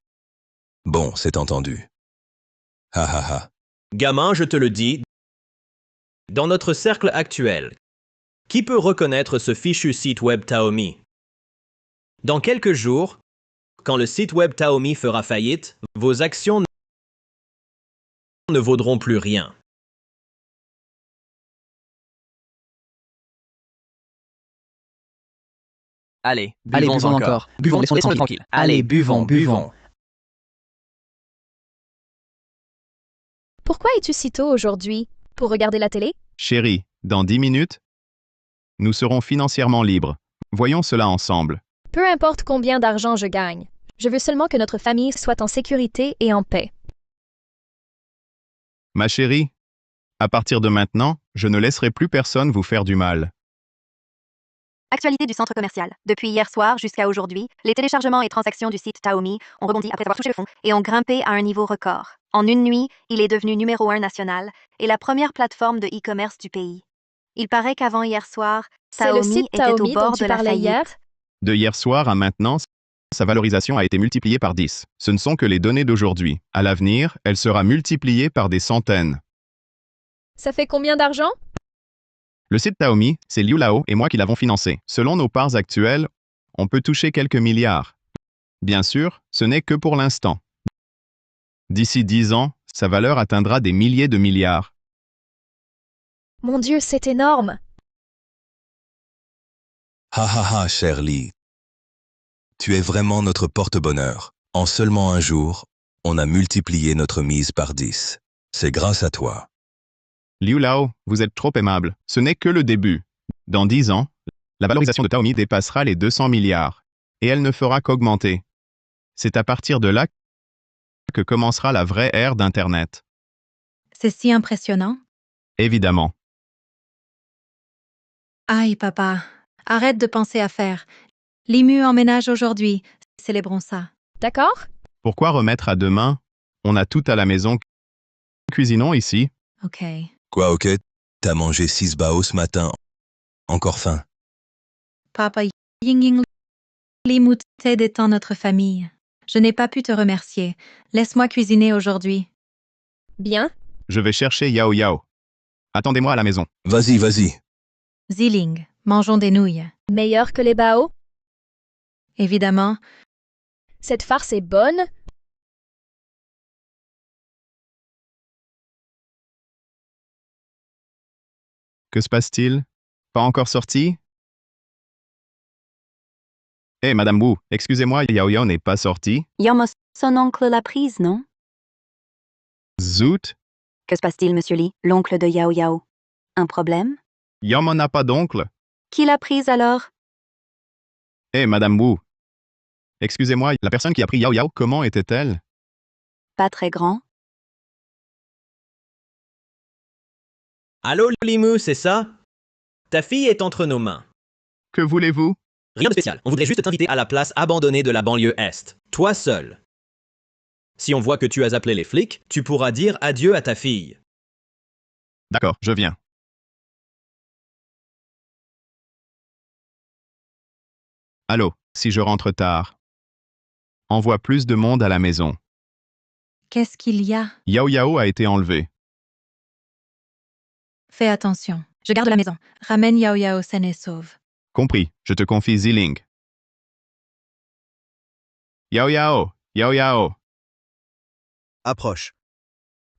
Bon, c'est entendu. Ha ha ha. Gamin, je te le dis, dans notre cercle actuel, qui peut reconnaître ce fichu site web Taomi? Dans quelques jours, quand le site web Taomi fera faillite, vos actions ne vaudront plus rien. Allez, Allez, buvons buvons encore. Buvons, Laissons-les laissons-les tranquilles. Allez, buvons. Pourquoi es-tu si tôt aujourd'hui? Pour regarder la télé? Chérie, dans 10 minutes, nous serons financièrement libres. Voyons cela ensemble. Peu importe combien d'argent je gagne. Je veux seulement que notre famille soit en sécurité et en paix. Ma chérie, à partir de maintenant, je ne laisserai plus personne vous faire du mal. Actualité du centre commercial. Depuis hier soir jusqu'à aujourd'hui, les téléchargements et transactions du site Taomi ont rebondi après avoir touché le fond et ont grimpé à un niveau record. En une nuit, il est devenu numéro 1 national et la première plateforme de e-commerce du pays. Il paraît qu'avant hier soir, C'est le Taomi site était au Taomi dont bord tu de la parlais faillite. hier? De hier soir à maintenant, sa valorisation a été multipliée par 10. Ce ne sont que les données d'aujourd'hui. À l'avenir, elle sera multipliée par des centaines. Ça fait combien d'argent? Le site Taomi, c'est Liu Lao et moi qui l'avons financé. Selon nos parts actuelles, on peut toucher quelques milliards. Bien sûr, ce n'est que pour l'instant. D'ici 10 ans, sa valeur atteindra des milliers de milliards. Mon Dieu, c'est énorme! Ha ha ha, cher Lee. Tu es vraiment notre porte-bonheur. En seulement un jour, on a multiplié notre mise par 10. C'est grâce à toi. Liu Lao, vous êtes trop aimable. Ce n'est que le début. Dans 10 ans, la valorisation de Taomi dépassera les 200 milliards. Et elle ne fera qu'augmenter. C'est à partir de là que commencera la vraie ère d'Internet. C'est si impressionnant. Évidemment. Aïe, papa. Arrête de penser à faire. Limu emménage aujourd'hui. Célébrons ça. D'accord? Pourquoi remettre à demain? On a tout à la maison. Cuisinons ici. OK. Quoi, ok? T'as mangé 6 bao ce matin. Encore faim. Papa Ying Ying Limu t'aide étant notre famille. Je n'ai pas pu te remercier. Laisse-moi cuisiner aujourd'hui. Bien. Je vais chercher Yao Yao. Attendez-moi à la maison. Vas-y, vas-y. Ziling, mangeons des nouilles. Meilleur que les bao? Évidemment. Cette farce est bonne? Que se passe-t-il? Pas encore sorti? Hé, Madame Wu, excusez-moi, Yao Yao n'est pas sorti? Yamos, son oncle l'a prise, non? Zout? Que se passe-t-il, monsieur Lee, l'oncle de Yao Yao? Un problème? Yao n'a pas d'oncle? Qui l'a prise alors? Hé, Madame Wu. Excusez-moi, la personne qui a pris Yao Yao, comment était-elle? Pas très grand. Allô, Limu, c'est ça? Ta fille est entre nos mains. Que voulez-vous? Rien de spécial. On voudrait juste t'inviter à la place abandonnée de la banlieue Est. Toi seul. Si on voit que tu as appelé les flics, tu pourras dire adieu à ta fille. D'accord, je viens. Allô, si je rentre tard. Envoie plus de monde à la maison. Qu'est-ce qu'il y a? Yao Yao a été enlevé. Fais attention. Je garde la maison. Ramène Yao Yao saine et sauve. Compris, je te confie Ziling. Yao Yao, Yao Yao. Approche.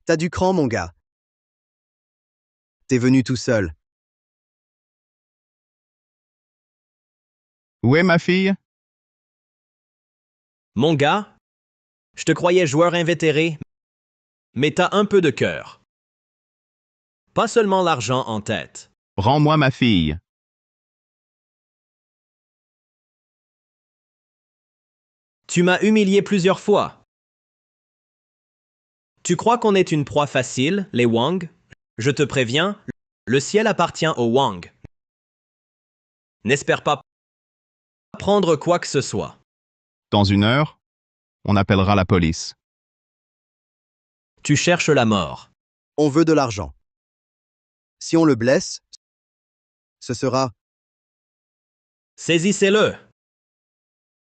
T'as du cran, mon gars. T'es venu tout seul. Où est ma fille? Mon gars, je te croyais joueur invétéré, mais t'as un peu de cœur. Pas seulement l'argent en tête. Rends-moi ma fille. Tu m'as humilié plusieurs fois. Tu crois qu'on est une proie facile, les Wang? Je te préviens, le ciel appartient aux Wang. N'espère pas prendre quoi que ce soit. Dans 1 heure, on appellera la police. Tu cherches la mort. On veut de l'argent. Si on le blesse, ce sera... Saisissez-le.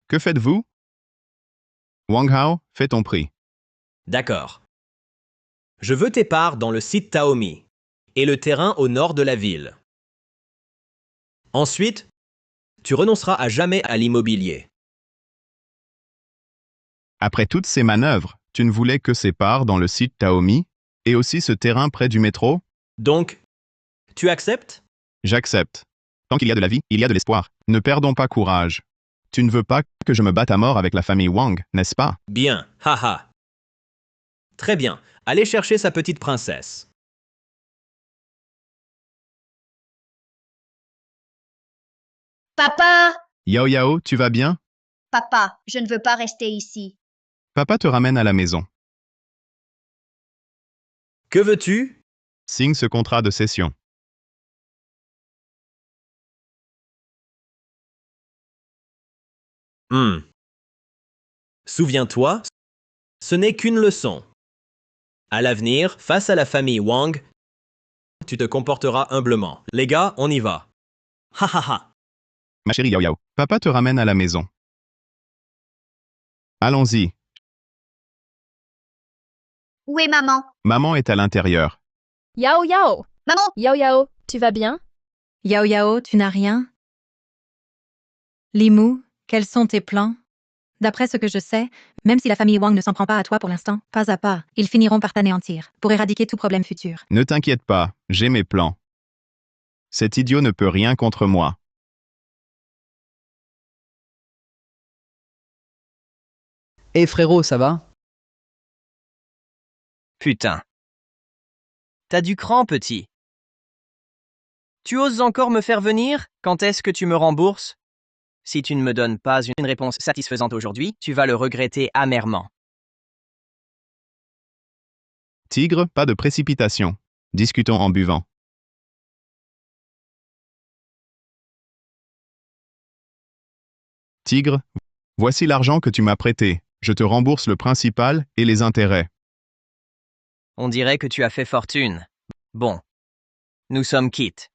Que faites-vous? Wang Hao, fais ton prix. D'accord. Je veux tes parts dans le site Taomi et le terrain au nord de la ville. Ensuite, tu renonceras à jamais à l'immobilier. Après toutes ces manœuvres, tu ne voulais que ces parts dans le site Taomi et aussi ce terrain près du métro? Donc, tu acceptes? J'accepte. Tant qu'il y a de la vie, il y a de l'espoir. Ne perdons pas courage. Tu ne veux pas que je me batte à mort avec la famille Wang, n'est-ce pas? Bien, haha. Très bien, allez chercher sa petite princesse. Papa! Yao Yao, tu vas bien? Papa, je ne veux pas rester ici. Papa te ramène à la maison. Que veux-tu? Signe ce contrat de cession. Souviens-toi, ce n'est qu'une leçon. À l'avenir, face à la famille Wang, tu te comporteras humblement. Les gars, on y va. Ha ha ha. Ma chérie Yao Yao, papa te ramène à la maison. Allons-y. Où est maman? Maman est à l'intérieur. Yao Yao! Maman! Yao Yao, tu vas bien? Yao Yao, tu n'as rien? Limou, quels sont tes plans? D'après ce que je sais, même si la famille Wang ne s'en prend pas à toi pour l'instant, pas à pas, ils finiront par t'anéantir, pour éradiquer tout problème futur. Ne t'inquiète pas, j'ai mes plans. Cet idiot ne peut rien contre moi. Hé frérot, ça va? Putain. T'as du cran, petit. Tu oses encore me faire venir? Quand est-ce que tu me rembourses? Si tu ne me donnes pas une réponse satisfaisante aujourd'hui, tu vas le regretter amèrement. Tigre, pas de précipitation. Discutons en buvant. Tigre, voici l'argent que tu m'as prêté. Je te rembourse le principal et les intérêts. On dirait que tu as fait fortune. Bon. Nous sommes quittes.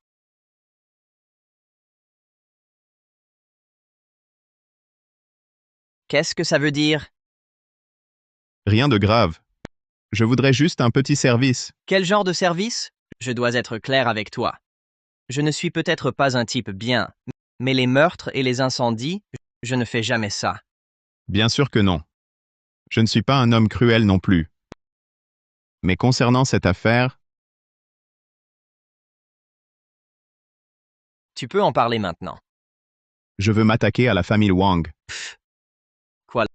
Qu'est-ce que ça veut dire? Rien de grave. Je voudrais juste un petit service. Quel genre de service? Je dois être clair avec toi. Je ne suis peut-être pas un type bien, mais les meurtres et les incendies, je ne fais jamais ça. Bien sûr que non. Je ne suis pas un homme cruel non plus. Mais concernant cette affaire, Tu peux en parler maintenant. je veux m'attaquer à la famille Wang. Quoi?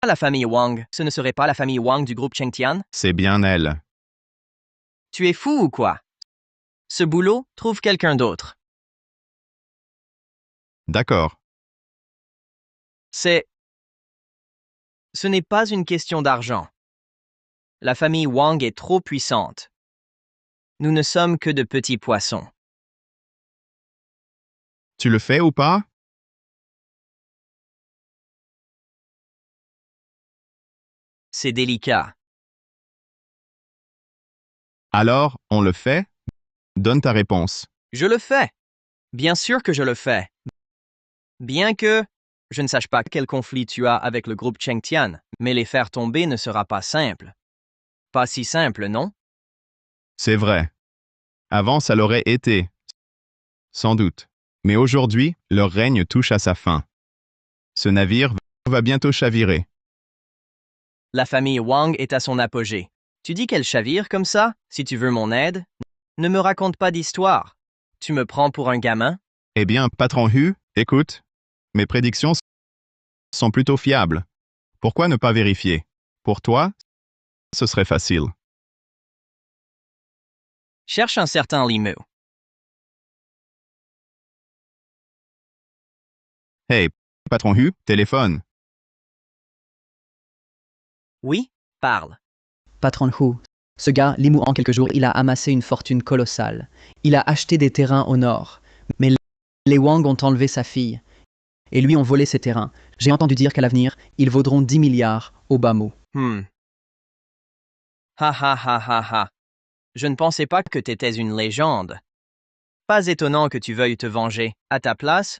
La famille Wang, ce ne serait pas la famille Wang du groupe Chengtian? C'est bien elle. Tu es fou ou quoi? Ce boulot, trouve quelqu'un d'autre. D'accord. Ce n'est pas une question d'argent. La famille Wang est trop puissante. Nous ne sommes que de petits poissons. Tu le fais ou pas? C'est délicat. Alors, on le fait? Donne ta réponse. Je le fais. Bien sûr que je le fais. Bien que je ne sache pas quel conflit tu as avec le groupe Chengtian, mais les faire tomber ne sera pas simple. Pas si simple, non? C'est vrai. Avant, ça l'aurait été. Sans doute. Mais aujourd'hui, leur règne touche à sa fin. Ce navire va bientôt chavirer. La famille Wang est à son apogée. Tu dis qu'elle chavire comme ça, si tu veux mon aide? Ne me raconte pas d'histoire. Tu me prends pour un gamin? Eh bien, patron Hu, écoute. Mes prédictions sont plutôt fiables. Pourquoi ne pas vérifier? Pour toi, ce serait facile. Cherche un certain Limou. Hey, patron Hu, téléphone. Oui, parle. Patron Hu, ce gars, Limou, en quelques jours, il a amassé une fortune colossale. Il a acheté des terrains au nord. Mais les Wang ont enlevé sa fille. Et lui ont volé ses terrains. J'ai entendu dire qu'à l'avenir, ils vaudront 10 milliards au bas mot. Ha ha ha ha ha. Je ne pensais pas que t'étais une légende. Pas étonnant que tu veuilles te venger. À ta place,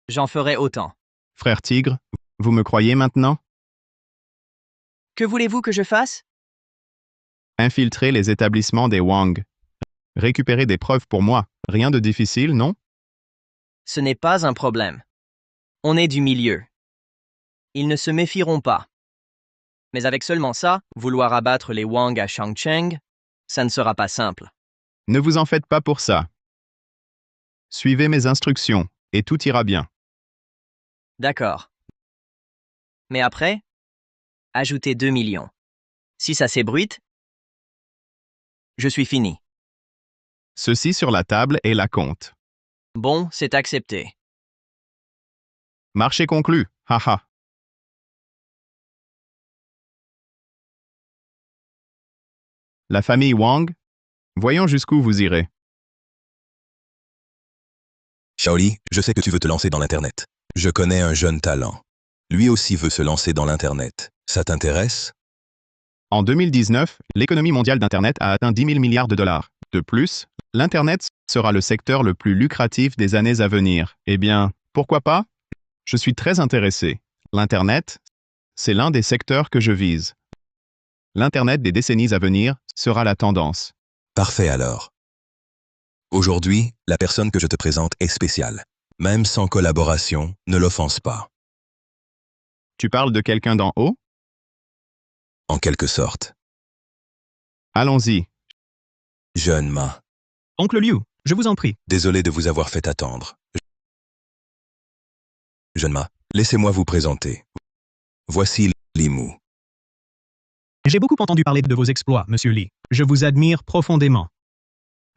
j'en ferais autant. Frère Tigre, vous me croyez maintenant? Que voulez-vous que je fasse? Infiltrer les établissements des Wang. Récupérer des preuves pour moi. Rien de difficile, non? Ce n'est pas un problème. On est du milieu. Ils ne se méfieront pas. Mais avec seulement ça, vouloir abattre les Wang à Shangcheng, ça ne sera pas simple. Ne vous en faites pas pour ça. Suivez mes instructions, et tout ira bien. D'accord. Mais après, ajoutez 2 millions. Si ça s'ébruite, je suis fini. Ceci sur la table est la compte. Bon, c'est accepté. Marché conclu, haha. La famille Wang, voyons jusqu'où vous irez. Shaoli, je sais que tu veux te lancer dans l'Internet. Je connais un jeune talent. Lui aussi veut se lancer dans l'Internet. Ça t'intéresse? En 2019, l'économie mondiale d'Internet a atteint 10 000 milliards de dollars. De plus, l'Internet sera le secteur le plus lucratif des années à venir. Eh bien, pourquoi pas? Je suis très intéressé. L'Internet, c'est l'un des secteurs que je vise. L'Internet des décennies à venir sera la tendance. Parfait alors. Aujourd'hui, la personne que je te présente est spéciale. Même sans collaboration, ne l'offense pas. Tu parles de quelqu'un d'en haut? En quelque sorte. Allons-y. Jeune Ma. Oncle Liu, je vous en prie. Désolé de vous avoir fait attendre. Jeune Ma, laissez-moi vous présenter. Voici Li Mu. J'ai beaucoup entendu parler de vos exploits, Monsieur Li. Je vous admire profondément.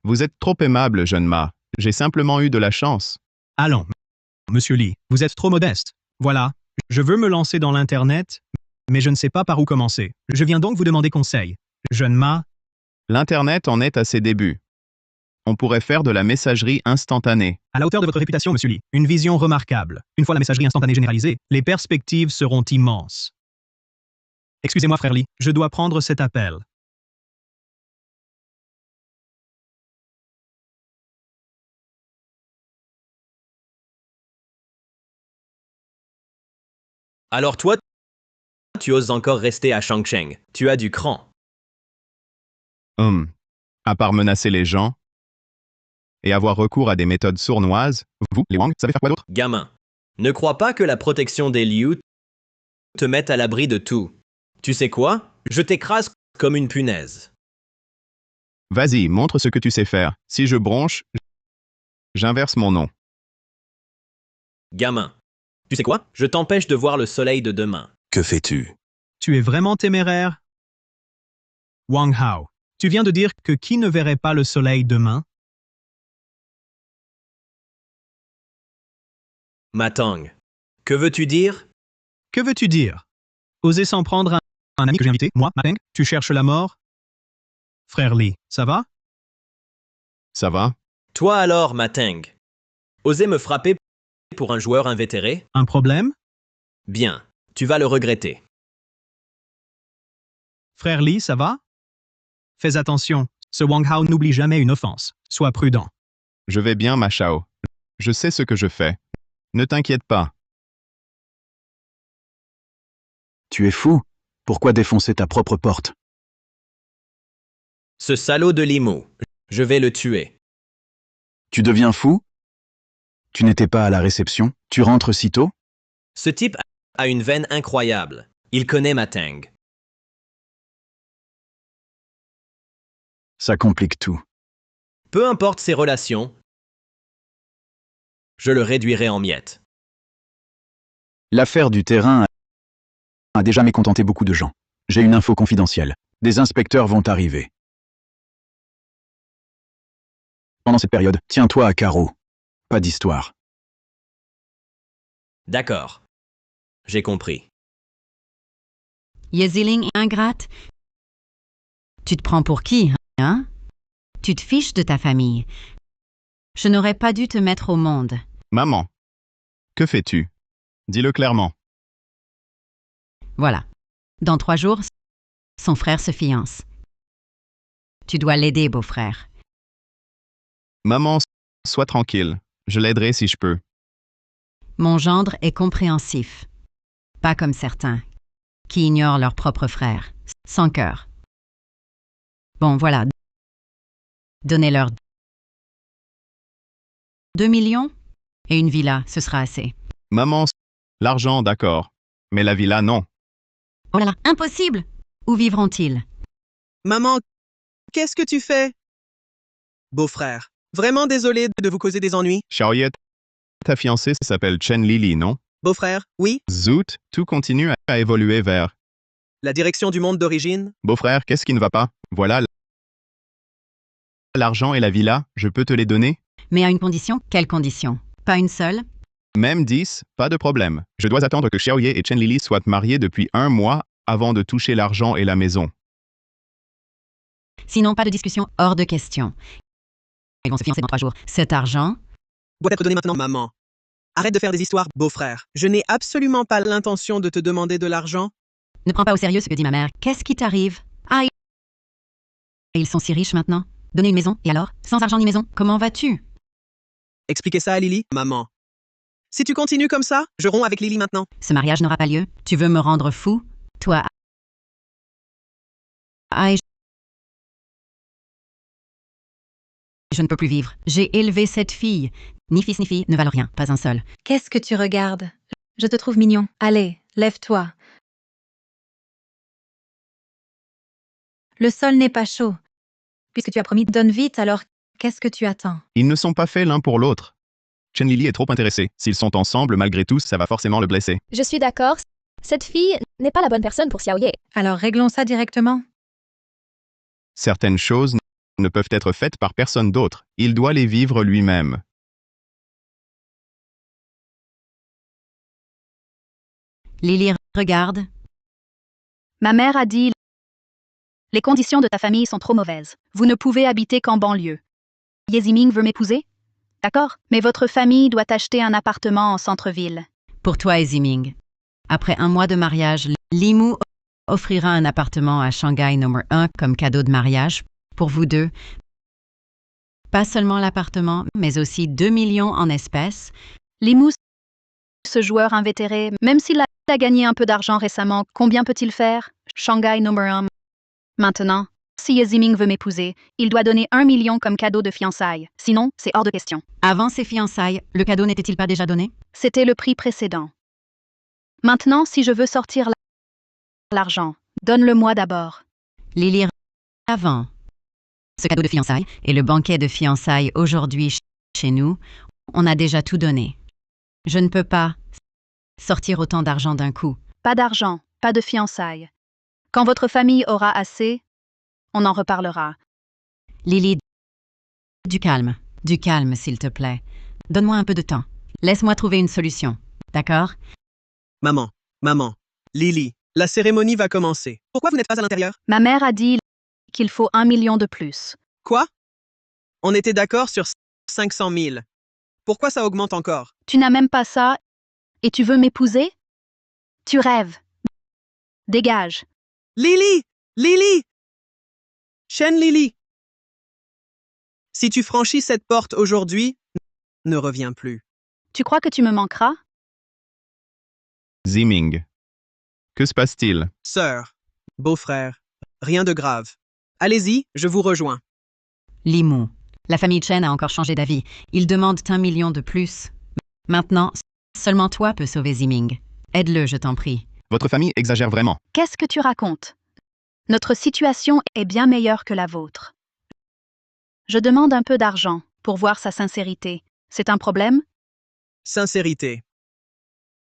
Vous êtes trop aimable, jeune Ma. J'ai simplement eu de la chance. Allons, Monsieur Li, vous êtes trop modeste. Voilà, je veux me lancer dans l'Internet, mais je ne sais pas par où commencer. Je viens donc vous demander conseil. Jeune Ma, L'Internet en est à ses débuts. On pourrait faire de la messagerie instantanée. à la hauteur de votre réputation, Monsieur Li, une vision remarquable. Une fois la messagerie instantanée généralisée, les perspectives seront immenses. Excusez-moi, frère Li, je dois prendre cet appel. Alors toi, tu oses encore rester à Changcheng. Tu as du cran. À part menacer les gens et avoir recours à des méthodes sournoises, vous, les Wang, savez faire quoi d'autre? Gamin, ne crois pas que la protection des Liu te mette à l'abri de tout. Tu sais quoi? Je t'écrase comme une punaise. Vas-y, montre ce que tu sais faire. Si je bronche, j'inverse mon nom. Gamin, tu sais quoi? Je t'empêche de voir le soleil de demain. Que fais-tu? Tu es vraiment téméraire? Wang Hao, tu viens de dire que qui ne verrait pas le soleil demain? Matang, que veux-tu dire? Que veux-tu dire? Oser s'en prendre à un ami que j'ai invité, moi, Mateng, tu cherches la mort? Frère Li, ça va? Ça va? Toi alors, Mateng, oser me frapper pour un joueur invétéré? Un problème? Bien, tu vas le regretter. Frère Li, ça va? Fais attention, ce Wang Hao n'oublie jamais une offense. Sois prudent. Je vais bien, ma Shao. Je sais ce que je fais. Ne t'inquiète pas. Tu es fou? Pourquoi défoncer ta propre porte? Ce salaud de Limu, je vais le tuer. Tu deviens fou? Tu n'étais pas à la réception? Tu rentres si tôt? Ce type a une veine incroyable. Il connaît Mateng. Ça complique tout. Peu importe ses relations, je le réduirai en miettes. L'affaire du terrain a déjà mécontenté beaucoup de gens. J'ai une info confidentielle. Des inspecteurs vont arriver. Pendant cette période, tiens-toi à carreau. Pas d'histoire. D'accord. J'ai compris. Yeziling ingrate. Tu te prends pour qui, hein? Tu te fiches de ta famille. Je n'aurais pas dû te mettre au monde. Maman, que fais-tu? Dis-le clairement. Voilà. Dans 3 jours, son frère se fiance. Tu dois l'aider, beau-frère. Maman, sois tranquille. Je l'aiderai si je peux. Mon gendre est compréhensif. Pas comme certains, qui ignorent leur propre frère, sans cœur. Bon, voilà. Donnez-leur 2 millions et une villa, ce sera assez. Maman, l'argent, d'accord. Mais la villa, non. Oh là là, impossible! Où vivront-ils? Maman, qu'est-ce que tu fais? Beau-frère, vraiment désolé de vous causer des ennuis. Xiaoye, ta fiancée s'appelle Chen Lili, non? Beau-frère, oui? Zoot, tout continue à évoluer vers. La direction du monde d'origine? Beau-frère, qu'est-ce qui ne va pas? Voilà. L'argent et la villa, je peux te les donner? Mais à une condition. Quelle condition? Pas une seule? Même 10, pas de problème. Je dois attendre que Xiaoye et Chen Lili soient mariés depuis 1 mois avant de toucher l'argent et la maison. Sinon, pas de discussion, hors de question. Ils vont se fiancer dans 3 jours. Cet argent Doit être donné maintenant, maman. Arrête de faire des histoires, beau-frère. Je n'ai absolument pas l'intention de te demander de l'argent. Ne prends pas au sérieux ce que dit ma mère. Qu'est-ce qui t'arrive? Ah, ils sont si riches maintenant. Donner une maison, et alors? Sans argent ni maison, comment vas-tu? Expliquez ça à Lily, maman. Si tu continues comme ça, je romps avec Lily maintenant. Ce mariage n'aura pas lieu. Tu veux me rendre fou? Toi. Ah, je ne peux plus vivre. J'ai élevé cette fille. Ni fils ni fille ne valent rien, pas un seul. Qu'est-ce que tu regardes? Je te trouve mignon. Allez, lève-toi. Le sol n'est pas chaud. Puisque tu as promis, donne vite, alors qu'est-ce que tu attends? Ils ne sont pas faits l'un pour l'autre. Chen Lily est trop intéressée. S'ils sont ensemble, malgré tout, ça va forcément le blesser. Je suis d'accord. Cette fille n'est pas la bonne personne pour Xiaoye. Alors réglons ça directement. Certaines choses ne peuvent être faites par personne d'autre. Il doit les vivre lui-même. Lily, regarde. Ma mère a dit « Les conditions de ta famille sont trop mauvaises. Vous ne pouvez habiter qu'en banlieue. Ye Ziming veut m'épouser? D'accord, mais votre famille doit acheter un appartement en centre-ville. » Pour toi et Ziming. Après un mois de mariage, Limu offrira un appartement à Shanghai numéro 1 comme cadeau de mariage pour vous deux. Pas seulement l'appartement, mais aussi 2 millions en espèces. Limu, ce joueur invétéré, même s'il a gagné un peu d'argent récemment, combien peut-il faire? Shanghai numéro 1. Maintenant, si Ye Ziming veut m'épouser, il doit donner 1 million comme cadeau de fiançailles. Sinon, c'est hors de question. Avant ces fiançailles, le cadeau n'était-il pas déjà donné? C'était le prix précédent. Maintenant, si je veux sortir l'argent, donne-le-moi d'abord. Lily, avant. Ce cadeau de fiançailles et le banquet de fiançailles aujourd'hui chez nous, on a déjà tout donné. Je ne peux pas sortir autant d'argent d'un coup. Pas d'argent, pas de fiançailles. Quand votre famille aura assez, on en reparlera. Lily, du calme, s'il te plaît. Donne-moi un peu de temps. Laisse-moi trouver une solution. D'accord? Maman, Lily, la cérémonie va commencer. Pourquoi vous n'êtes pas à l'intérieur? Ma mère a dit qu'il faut 1 million de plus. Quoi? On était d'accord sur 500 000. Pourquoi ça augmente encore? Tu n'as même pas ça et tu veux m'épouser? Tu rêves. Dégage. Lily! Lily! Chen Lily! Si tu franchis cette porte aujourd'hui, ne reviens plus. Tu crois que tu me manqueras? Ziming. Que se passe-t-il? Sœur, beau-frère, rien de grave. Allez-y, je vous rejoins. Limu. La famille Chen a encore changé d'avis. Ils demandent 1 million de plus. Maintenant, seulement toi peux sauver Ziming. Aide-le, je t'en prie. Votre famille exagère vraiment. Qu'est-ce que tu racontes? Notre situation est bien meilleure que la vôtre. Je demande un peu d'argent pour voir sa sincérité. C'est un problème? Sincérité.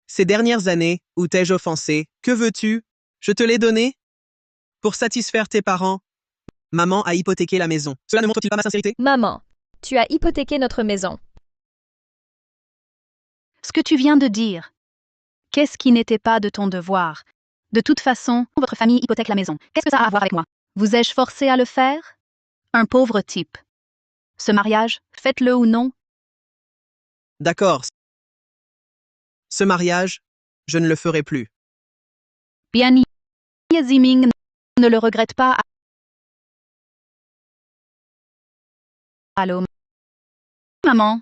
Ces dernières années, où t'ai-je offensé? Que veux-tu? Je te l'ai donné? Pour satisfaire tes parents, maman a hypothéqué la maison. Cela ne montre-t-il pas ma sincérité? Maman, tu as hypothéqué notre maison. Ce que tu viens de dire, qu'est-ce qui n'était pas de ton devoir? De toute façon, votre famille hypothèque la maison. Qu'est-ce que ça a à voir avec moi? Vous ai-je forcé à le faire? Un pauvre type. Ce mariage, faites-le ou non? D'accord. Ce mariage, je ne le ferai plus. Bien, Ye Ziming ne le regrette pas. Allô, maman?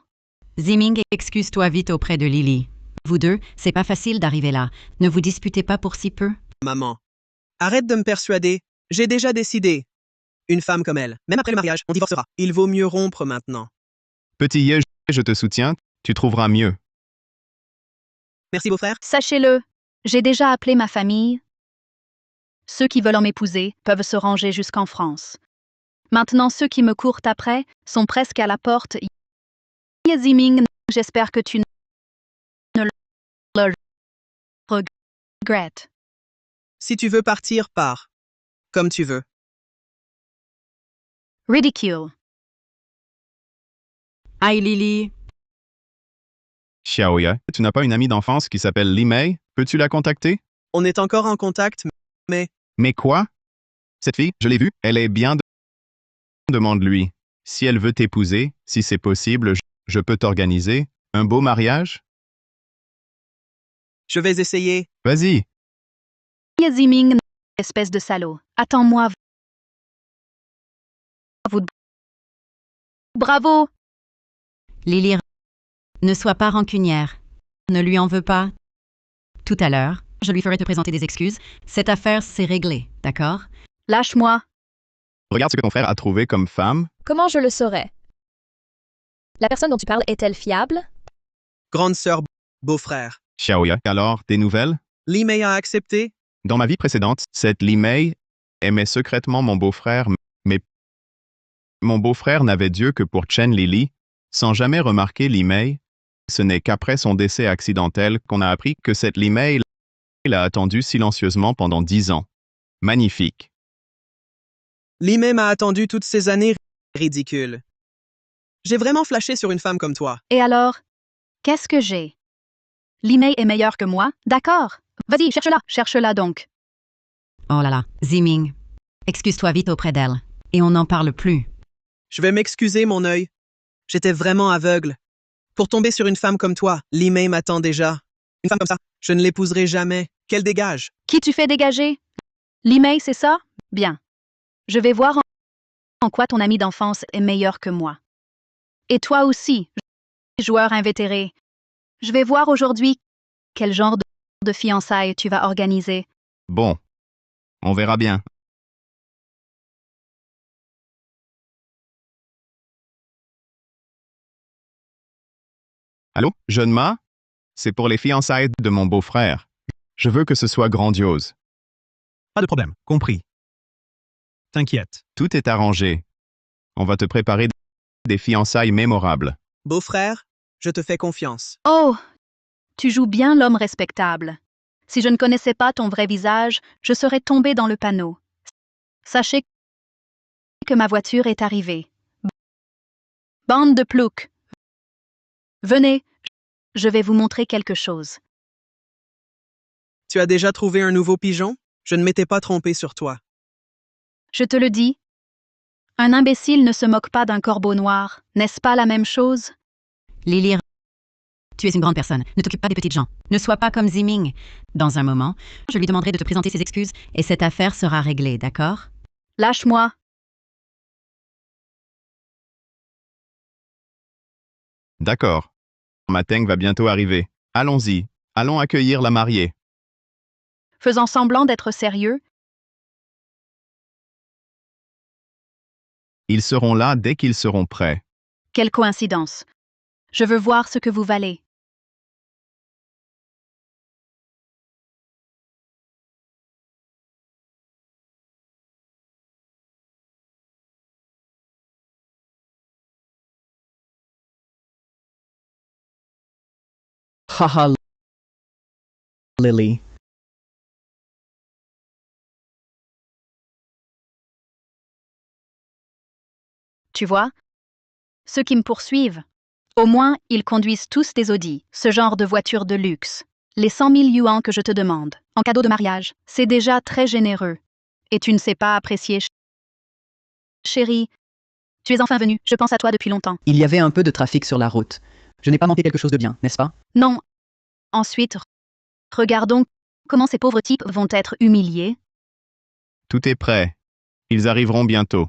Ziming, excuse-toi vite auprès de Lily. Vous deux, c'est pas facile d'arriver là. Ne vous disputez pas pour si peu. Maman, arrête de me persuader. J'ai déjà décidé. Une femme comme elle, même après le mariage, on divorcera. Il vaut mieux rompre maintenant. Petit Ye, je te soutiens, tu trouveras mieux. Merci, beau-frère. Sachez-le, j'ai déjà appelé ma famille. Ceux qui veulent en m'épouser peuvent se ranger jusqu'en France. Maintenant, ceux qui me courent après sont presque à la porte. Ye Ziming, j'espère que tu ne le regrettes. Si tu veux partir, pars. Comme tu veux. Ridicule. Aïe Lily. Xiaoya, tu n'as pas une amie d'enfance qui s'appelle Li Mei? Peux-tu la contacter? On est encore en contact, mais... Mais quoi? Cette fille, je l'ai vue, elle est bien... Demande-lui. Si elle veut t'épouser, si c'est possible, je peux t'organiser un beau mariage? Je vais essayer. Vas-y. Ziming, espèce de salaud. Attends-moi. Vous... Bravo! Lily, ne sois pas rancunière. Ne lui en veux pas. Tout à l'heure, je lui ferai te présenter des excuses. Cette affaire, c'est réglé, d'accord? Lâche-moi. Regarde ce que ton frère a trouvé comme femme. Comment je le saurais? La personne dont tu parles est-elle fiable? Grande sœur, beau-frère. Xiaoya, alors, des nouvelles? Li Mei a accepté? Dans ma vie précédente, cette Li Mei aimait secrètement mon beau-frère, mais mon beau-frère n'avait Dieu que pour Chen Lili, sans jamais remarquer Li Mei. Ce n'est qu'après son décès accidentel qu'on a appris que cette Li Mei l'a attendu silencieusement pendant 10 ans. Magnifique. Li Mei m'a attendu toutes ces années. Ridicule. J'ai vraiment flashé sur une femme comme toi. Et alors? Qu'est-ce que j'ai? Limei est meilleur que moi, d'accord? Vas-y, cherche-la, cherche-la donc. Oh là là, Ziming. Excuse-toi vite auprès d'elle. Et on n'en parle plus. Je vais m'excuser, mon œil. J'étais vraiment aveugle. Pour tomber sur une femme comme toi, Li Mei m'attend déjà. Une femme comme ça, je ne l'épouserai jamais. Qu'elle dégage. Qui tu fais dégager? Limei, c'est ça? Bien. Je vais voir en quoi ton ami d'enfance est meilleur que moi. Et toi aussi, joueur invétéré. Je vais voir aujourd'hui quel genre de fiançailles tu vas organiser. Bon. On verra bien. Allô, jeune Ma? C'est pour les fiançailles de mon beau-frère. Je veux que ce soit grandiose. Pas de problème, compris. T'inquiète. Tout est arrangé. On va te préparer des fiançailles mémorables. Beau-frère, je te fais confiance. Oh, tu joues bien l'homme respectable. Si je ne connaissais pas ton vrai visage, je serais tombé dans le panneau. Sachez que ma voiture est arrivée. Bande de ploucs. Venez, je vais vous montrer quelque chose. Tu as déjà trouvé un nouveau pigeon? Je ne m'étais pas trompé sur toi. Je te le dis. Un imbécile ne se moque pas d'un corbeau noir, n'est-ce pas la même chose? Lily, tu es une grande personne. Ne t'occupe pas des petites gens. Ne sois pas comme Ziming. Dans un moment, je lui demanderai de te présenter ses excuses et cette affaire sera réglée, d'accord? Lâche-moi. D'accord. Ma Teng va bientôt arriver. Allons-y. Allons accueillir la mariée. Faisant semblant d'être sérieux, Ils seront là dès qu'ils seront prêts. quelle coïncidence. Je veux voir ce que vous valez. Haha, Lily. Tu vois? Ceux qui me poursuivent. Au moins, ils conduisent tous des Audi, ce genre de voiture de luxe. Les 100 000 yuans que je te demande, en cadeau de mariage, c'est déjà très généreux. Et tu ne sais pas apprécier. Chérie, tu es enfin venue, je pense à toi depuis longtemps. Il y avait un peu de trafic sur la route. Je n'ai pas manqué quelque chose de bien, n'est-ce pas? Non. Ensuite, regardons comment ces pauvres types vont être humiliés. Tout est prêt. Ils arriveront bientôt.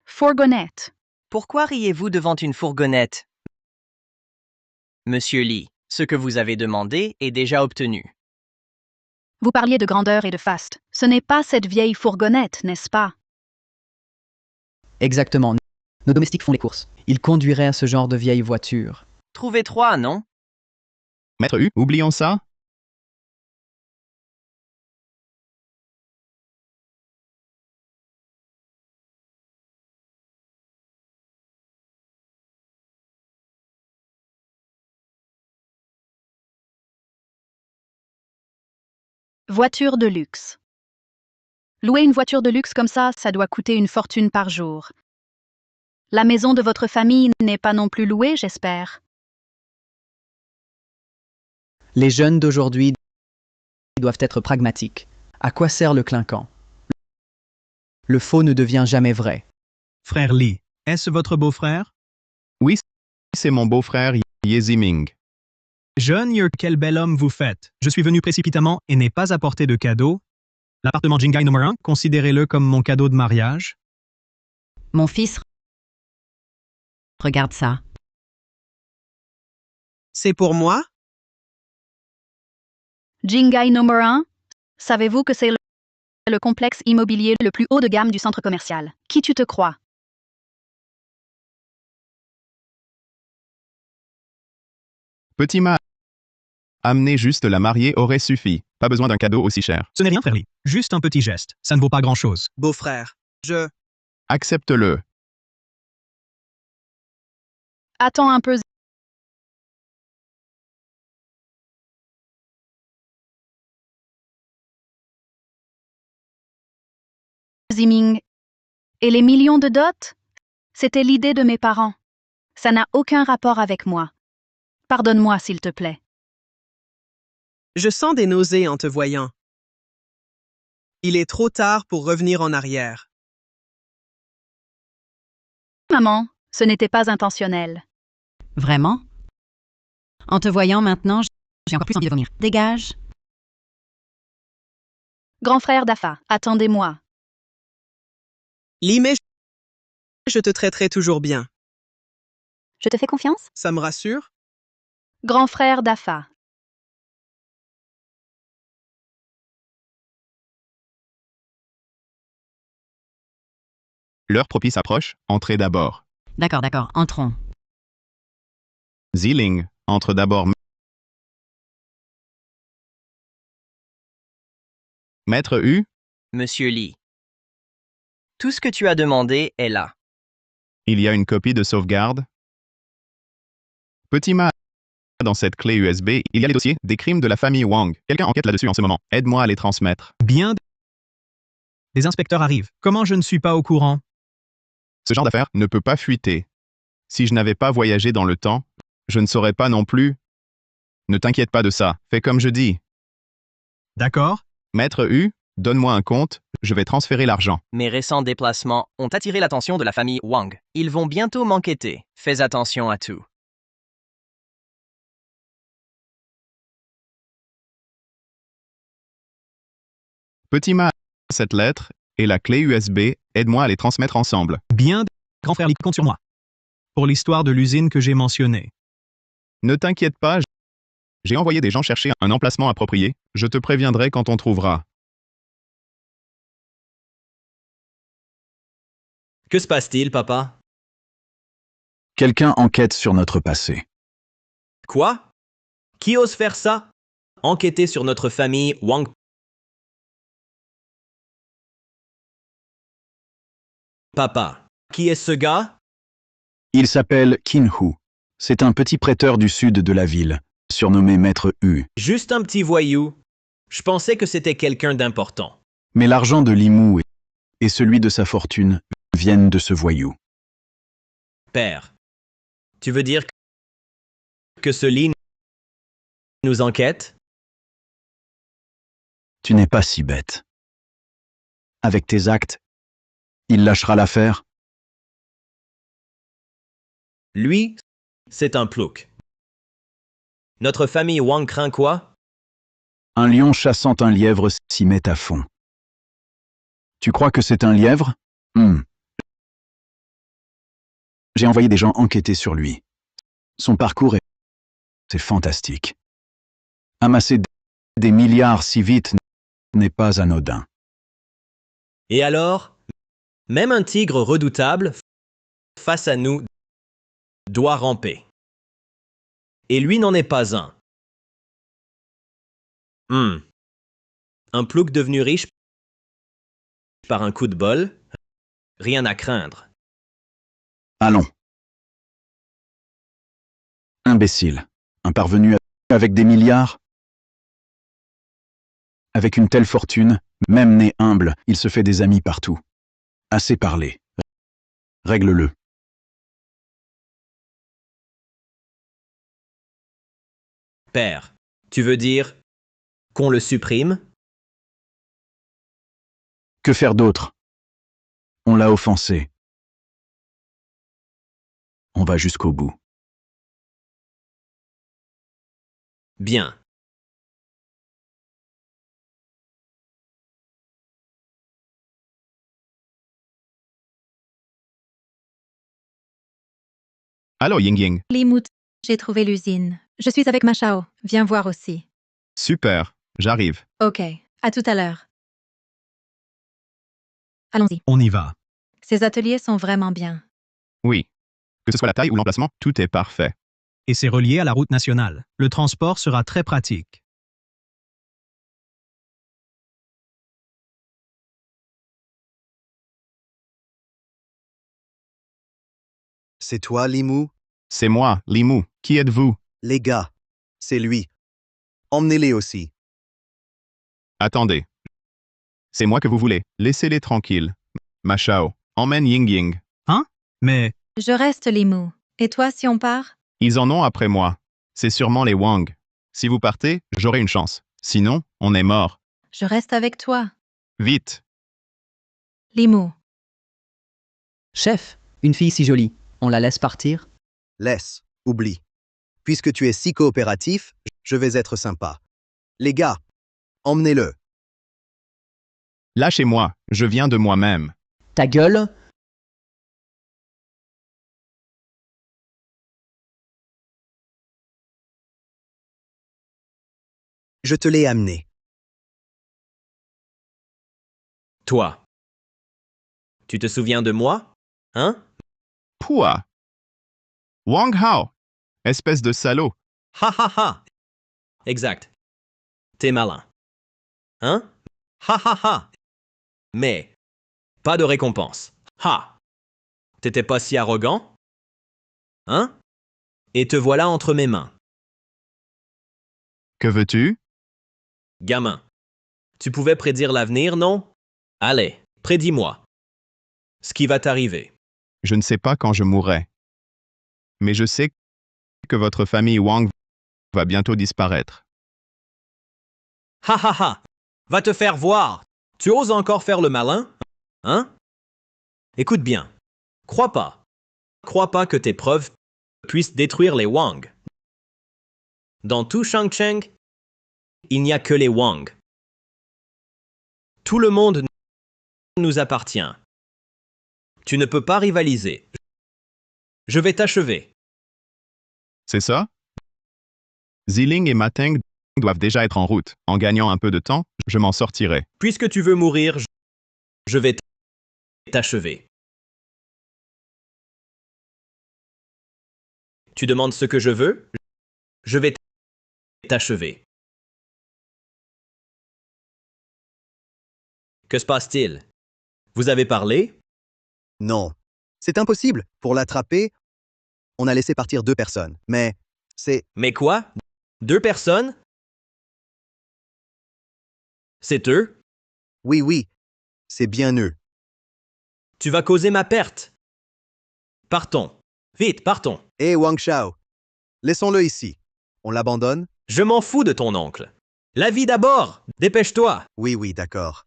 Fourgonnette. Pourquoi riez-vous devant une fourgonnette? Monsieur Lee, ce que vous avez demandé est déjà obtenu. Vous parliez de grandeur et de faste. Ce n'est pas cette vieille fourgonnette, n'est-ce pas? Exactement. Nos domestiques font les courses. Ils conduiraient à ce genre de vieille voiture. Trouvez 3, non? Maître Hu, oublions ça? Voiture de luxe. Louer une voiture de luxe comme ça doit coûter une fortune par jour. La maison de votre famille n'est pas non plus louée, j'espère. Les jeunes d'aujourd'hui doivent être pragmatiques. À quoi sert le clinquant? Le faux ne devient jamais vrai. Frère Lee, est-ce votre beau-frère? Oui, c'est mon beau-frère Yeziming. Jeune Yer, quel bel homme vous faites. Je suis venu précipitamment et n'ai pas apporté de cadeau. L'appartement Jingai numéro 1, considérez-le comme mon cadeau de mariage. Mon fils, regarde ça. C'est pour moi? Jingai numéro 1, savez-vous que c'est le complexe immobilier le plus haut de gamme du centre commercial? Qui tu te crois? Petit mâle. Amener juste la mariée aurait suffi. Pas besoin d'un cadeau aussi cher. Ce n'est rien, frère Lee. Juste un petit geste. Ça ne vaut pas grand-chose. Beau-frère, Accepte-le. Attends un peu. Ziming. Et les millions de dots? C'était l'idée de mes parents. Ça n'a aucun rapport avec moi. Pardonne-moi, s'il te plaît. Je sens des nausées en te voyant. Il est trop tard pour revenir en arrière. Maman, ce n'était pas intentionnel. Vraiment? En te voyant maintenant, j'ai encore plus envie de vomir. Dégage. Grand frère d'Afa, attendez-moi. Lee, mais je te traiterai toujours bien. Je te fais confiance? Ça me rassure? Grand frère d'Afa. L'heure propice approche, entrez d'abord. D'accord, entrons. Ziling, entre d'abord. Maître U, Monsieur Lee. Tout ce que tu as demandé est là. il y a une copie de sauvegarde. Petit mâle. Dans cette clé USB, il y a les dossiers des crimes de la famille Wang. Quelqu'un enquête là-dessus en ce moment. Aide-moi à les transmettre. Bien. Des inspecteurs arrivent. Comment je ne suis pas au courant? Ce genre d'affaire ne peut pas fuiter. Si je n'avais pas voyagé dans le temps, je ne saurais pas non plus. Ne t'inquiète pas de ça. Fais comme je dis. D'accord. Maître U, donne-moi un compte, je vais transférer l'argent. Mes récents déplacements ont attiré l'attention de la famille Wang. Ils vont bientôt m'enquêter. Fais attention à tout. Petit mâle, cette lettre et la clé USB, aide-moi à les transmettre ensemble. Bien. Grand frère Lee, compte sur moi. Pour l'histoire de l'usine que j'ai mentionnée. Ne t'inquiète pas, j'ai envoyé des gens chercher un emplacement approprié. Je te préviendrai quand on trouvera. Que se passe-t-il, papa? Quelqu'un enquête sur notre passé. Quoi? Qui ose faire ça? Enquêter sur notre famille Wang? Papa, qui est ce gars? Il s'appelle Qin Hu. C'est un petit prêteur du sud de la ville, surnommé Maître U. Juste un petit voyou. Je pensais que c'était quelqu'un d'important. Mais l'argent de Limou et celui de sa fortune viennent de ce voyou. Père, tu veux dire que ce Lee nous enquête? Tu n'es pas si bête. Avec tes actes, il lâchera l'affaire. Lui, c'est un plouc. Notre famille Wang craint quoi? Un lion chassant un lièvre s'y met à fond. Tu crois que c'est un lièvre? J'ai envoyé des gens enquêter sur lui. Son parcours c'est fantastique. Amasser des milliards si vite n'est pas anodin. Et alors, même un tigre redoutable face à nous doit ramper. Et lui n'en est pas un. Un plouc devenu riche par un coup de bol, rien à craindre. Allons. Imbécile. Un parvenu avec des milliards? Avec une telle fortune, même né humble, il se fait des amis partout. Assez parlé. Règle-le. Père, tu veux dire qu'on le supprime? Que faire d'autre? On l'a offensé. On va jusqu'au bout. Bien. Allô, Ying Ying. Limout, j'ai trouvé l'usine. Je suis avec Machao. Viens voir aussi. Super, j'arrive. Ok, à tout à l'heure. Allons-y. On y va. Ces ateliers sont vraiment bien. Oui. Que ce soit la taille ou l'emplacement, tout est parfait. Et c'est relié à la route nationale. Le transport sera très pratique. C'est toi, Limou? C'est moi, Limou. Qui êtes-vous? Les gars, c'est lui. Emmenez-les aussi. Attendez. C'est moi que vous voulez. Laissez-les tranquilles. Machao, emmène Ying Ying. Hein? Mais... Je reste Limou. Et toi, si on part? Ils en ont après moi. C'est sûrement les Wang. Si vous partez, j'aurai une chance. Sinon, on est mort. Je reste avec toi. Vite. Limou. Chef, une fille si jolie, on la laisse partir? Laisse, oublie. Puisque tu es si coopératif, je vais être sympa. Les gars, emmenez-le. Lâchez-moi, je viens de moi-même. Ta gueule? Je te l'ai amené. Toi. Tu te souviens de moi? Hein? Pouah. Wang Hao. Espèce de salaud. Ha ha ha. Exact. T'es malin. Hein? Ha ha ha. Mais, pas de récompense. Ha. T'étais pas si arrogant? Hein? Et te voilà entre mes mains. Que veux-tu? Gamin. Tu pouvais prédire l'avenir, non? Allez, prédis-moi. Ce qui va t'arriver. Je ne sais pas quand je mourrai. Mais je sais que votre famille Wang va bientôt disparaître. Ha ha ha. Va te faire voir. Tu oses encore faire le malin? Hein? Écoute bien. Crois pas. Crois pas que tes preuves puissent détruire les Wang. Dans tout Shangcheng, il n'y a que les Wang. Tout le monde nous appartient. Tu ne peux pas rivaliser. Je vais t'achever. C'est ça? Ziling et Mateng doivent déjà être en route. En gagnant un peu de temps, je m'en sortirai. Puisque tu veux mourir, je vais t'achever. Tu demandes ce que je veux? Je vais t'achever. Que se passe-t-il? Vous avez parlé? Non. C'est impossible. Pour l'attraper, on a laissé partir 2 personnes. Mais c'est... Mais quoi? 2 personnes? C'est eux? Oui, oui. C'est bien eux. Tu vas causer ma perte. Partons. Vite, partons. Hé, Wang Shao. Laissons-le ici. On l'abandonne? Je m'en fous de ton oncle. La vie d'abord. Dépêche-toi. Oui, oui, d'accord.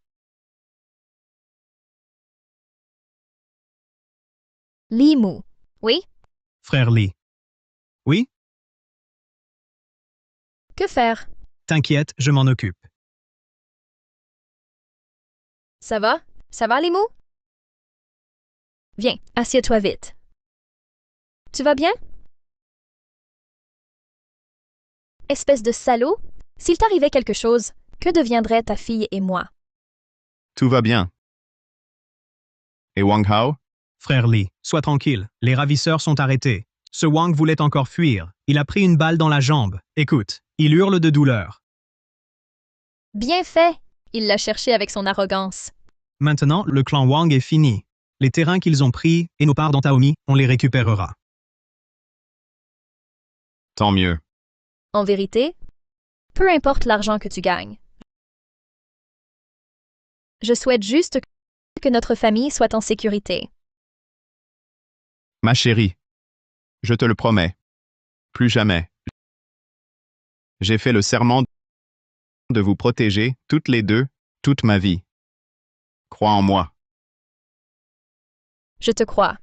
Limou. Oui? Frère Li. Oui? Que faire? T'inquiète, je m'en occupe. Ça va? Ça va, Limou? Viens, assieds-toi vite. Tu vas bien? Espèce de salaud, s'il t'arrivait quelque chose, que deviendraient ta fille et moi? Tout va bien. Et Wang Hao? Frère Li, sois tranquille. Les ravisseurs sont arrêtés. Ce Wang voulait encore fuir. Il a pris une balle dans la jambe. Écoute, il hurle de douleur. Bien fait! Il l'a cherché avec son arrogance. Maintenant, le clan Wang est fini. Les terrains qu'ils ont pris et nos parts dans Taomi, on les récupérera. Tant mieux. En vérité, peu importe l'argent que tu gagnes. Je souhaite juste que notre famille soit en sécurité. Ma chérie. Je te le promets. Plus jamais. J'ai fait le serment de vous protéger, toutes les deux, toute ma vie. Crois en moi. Je te crois.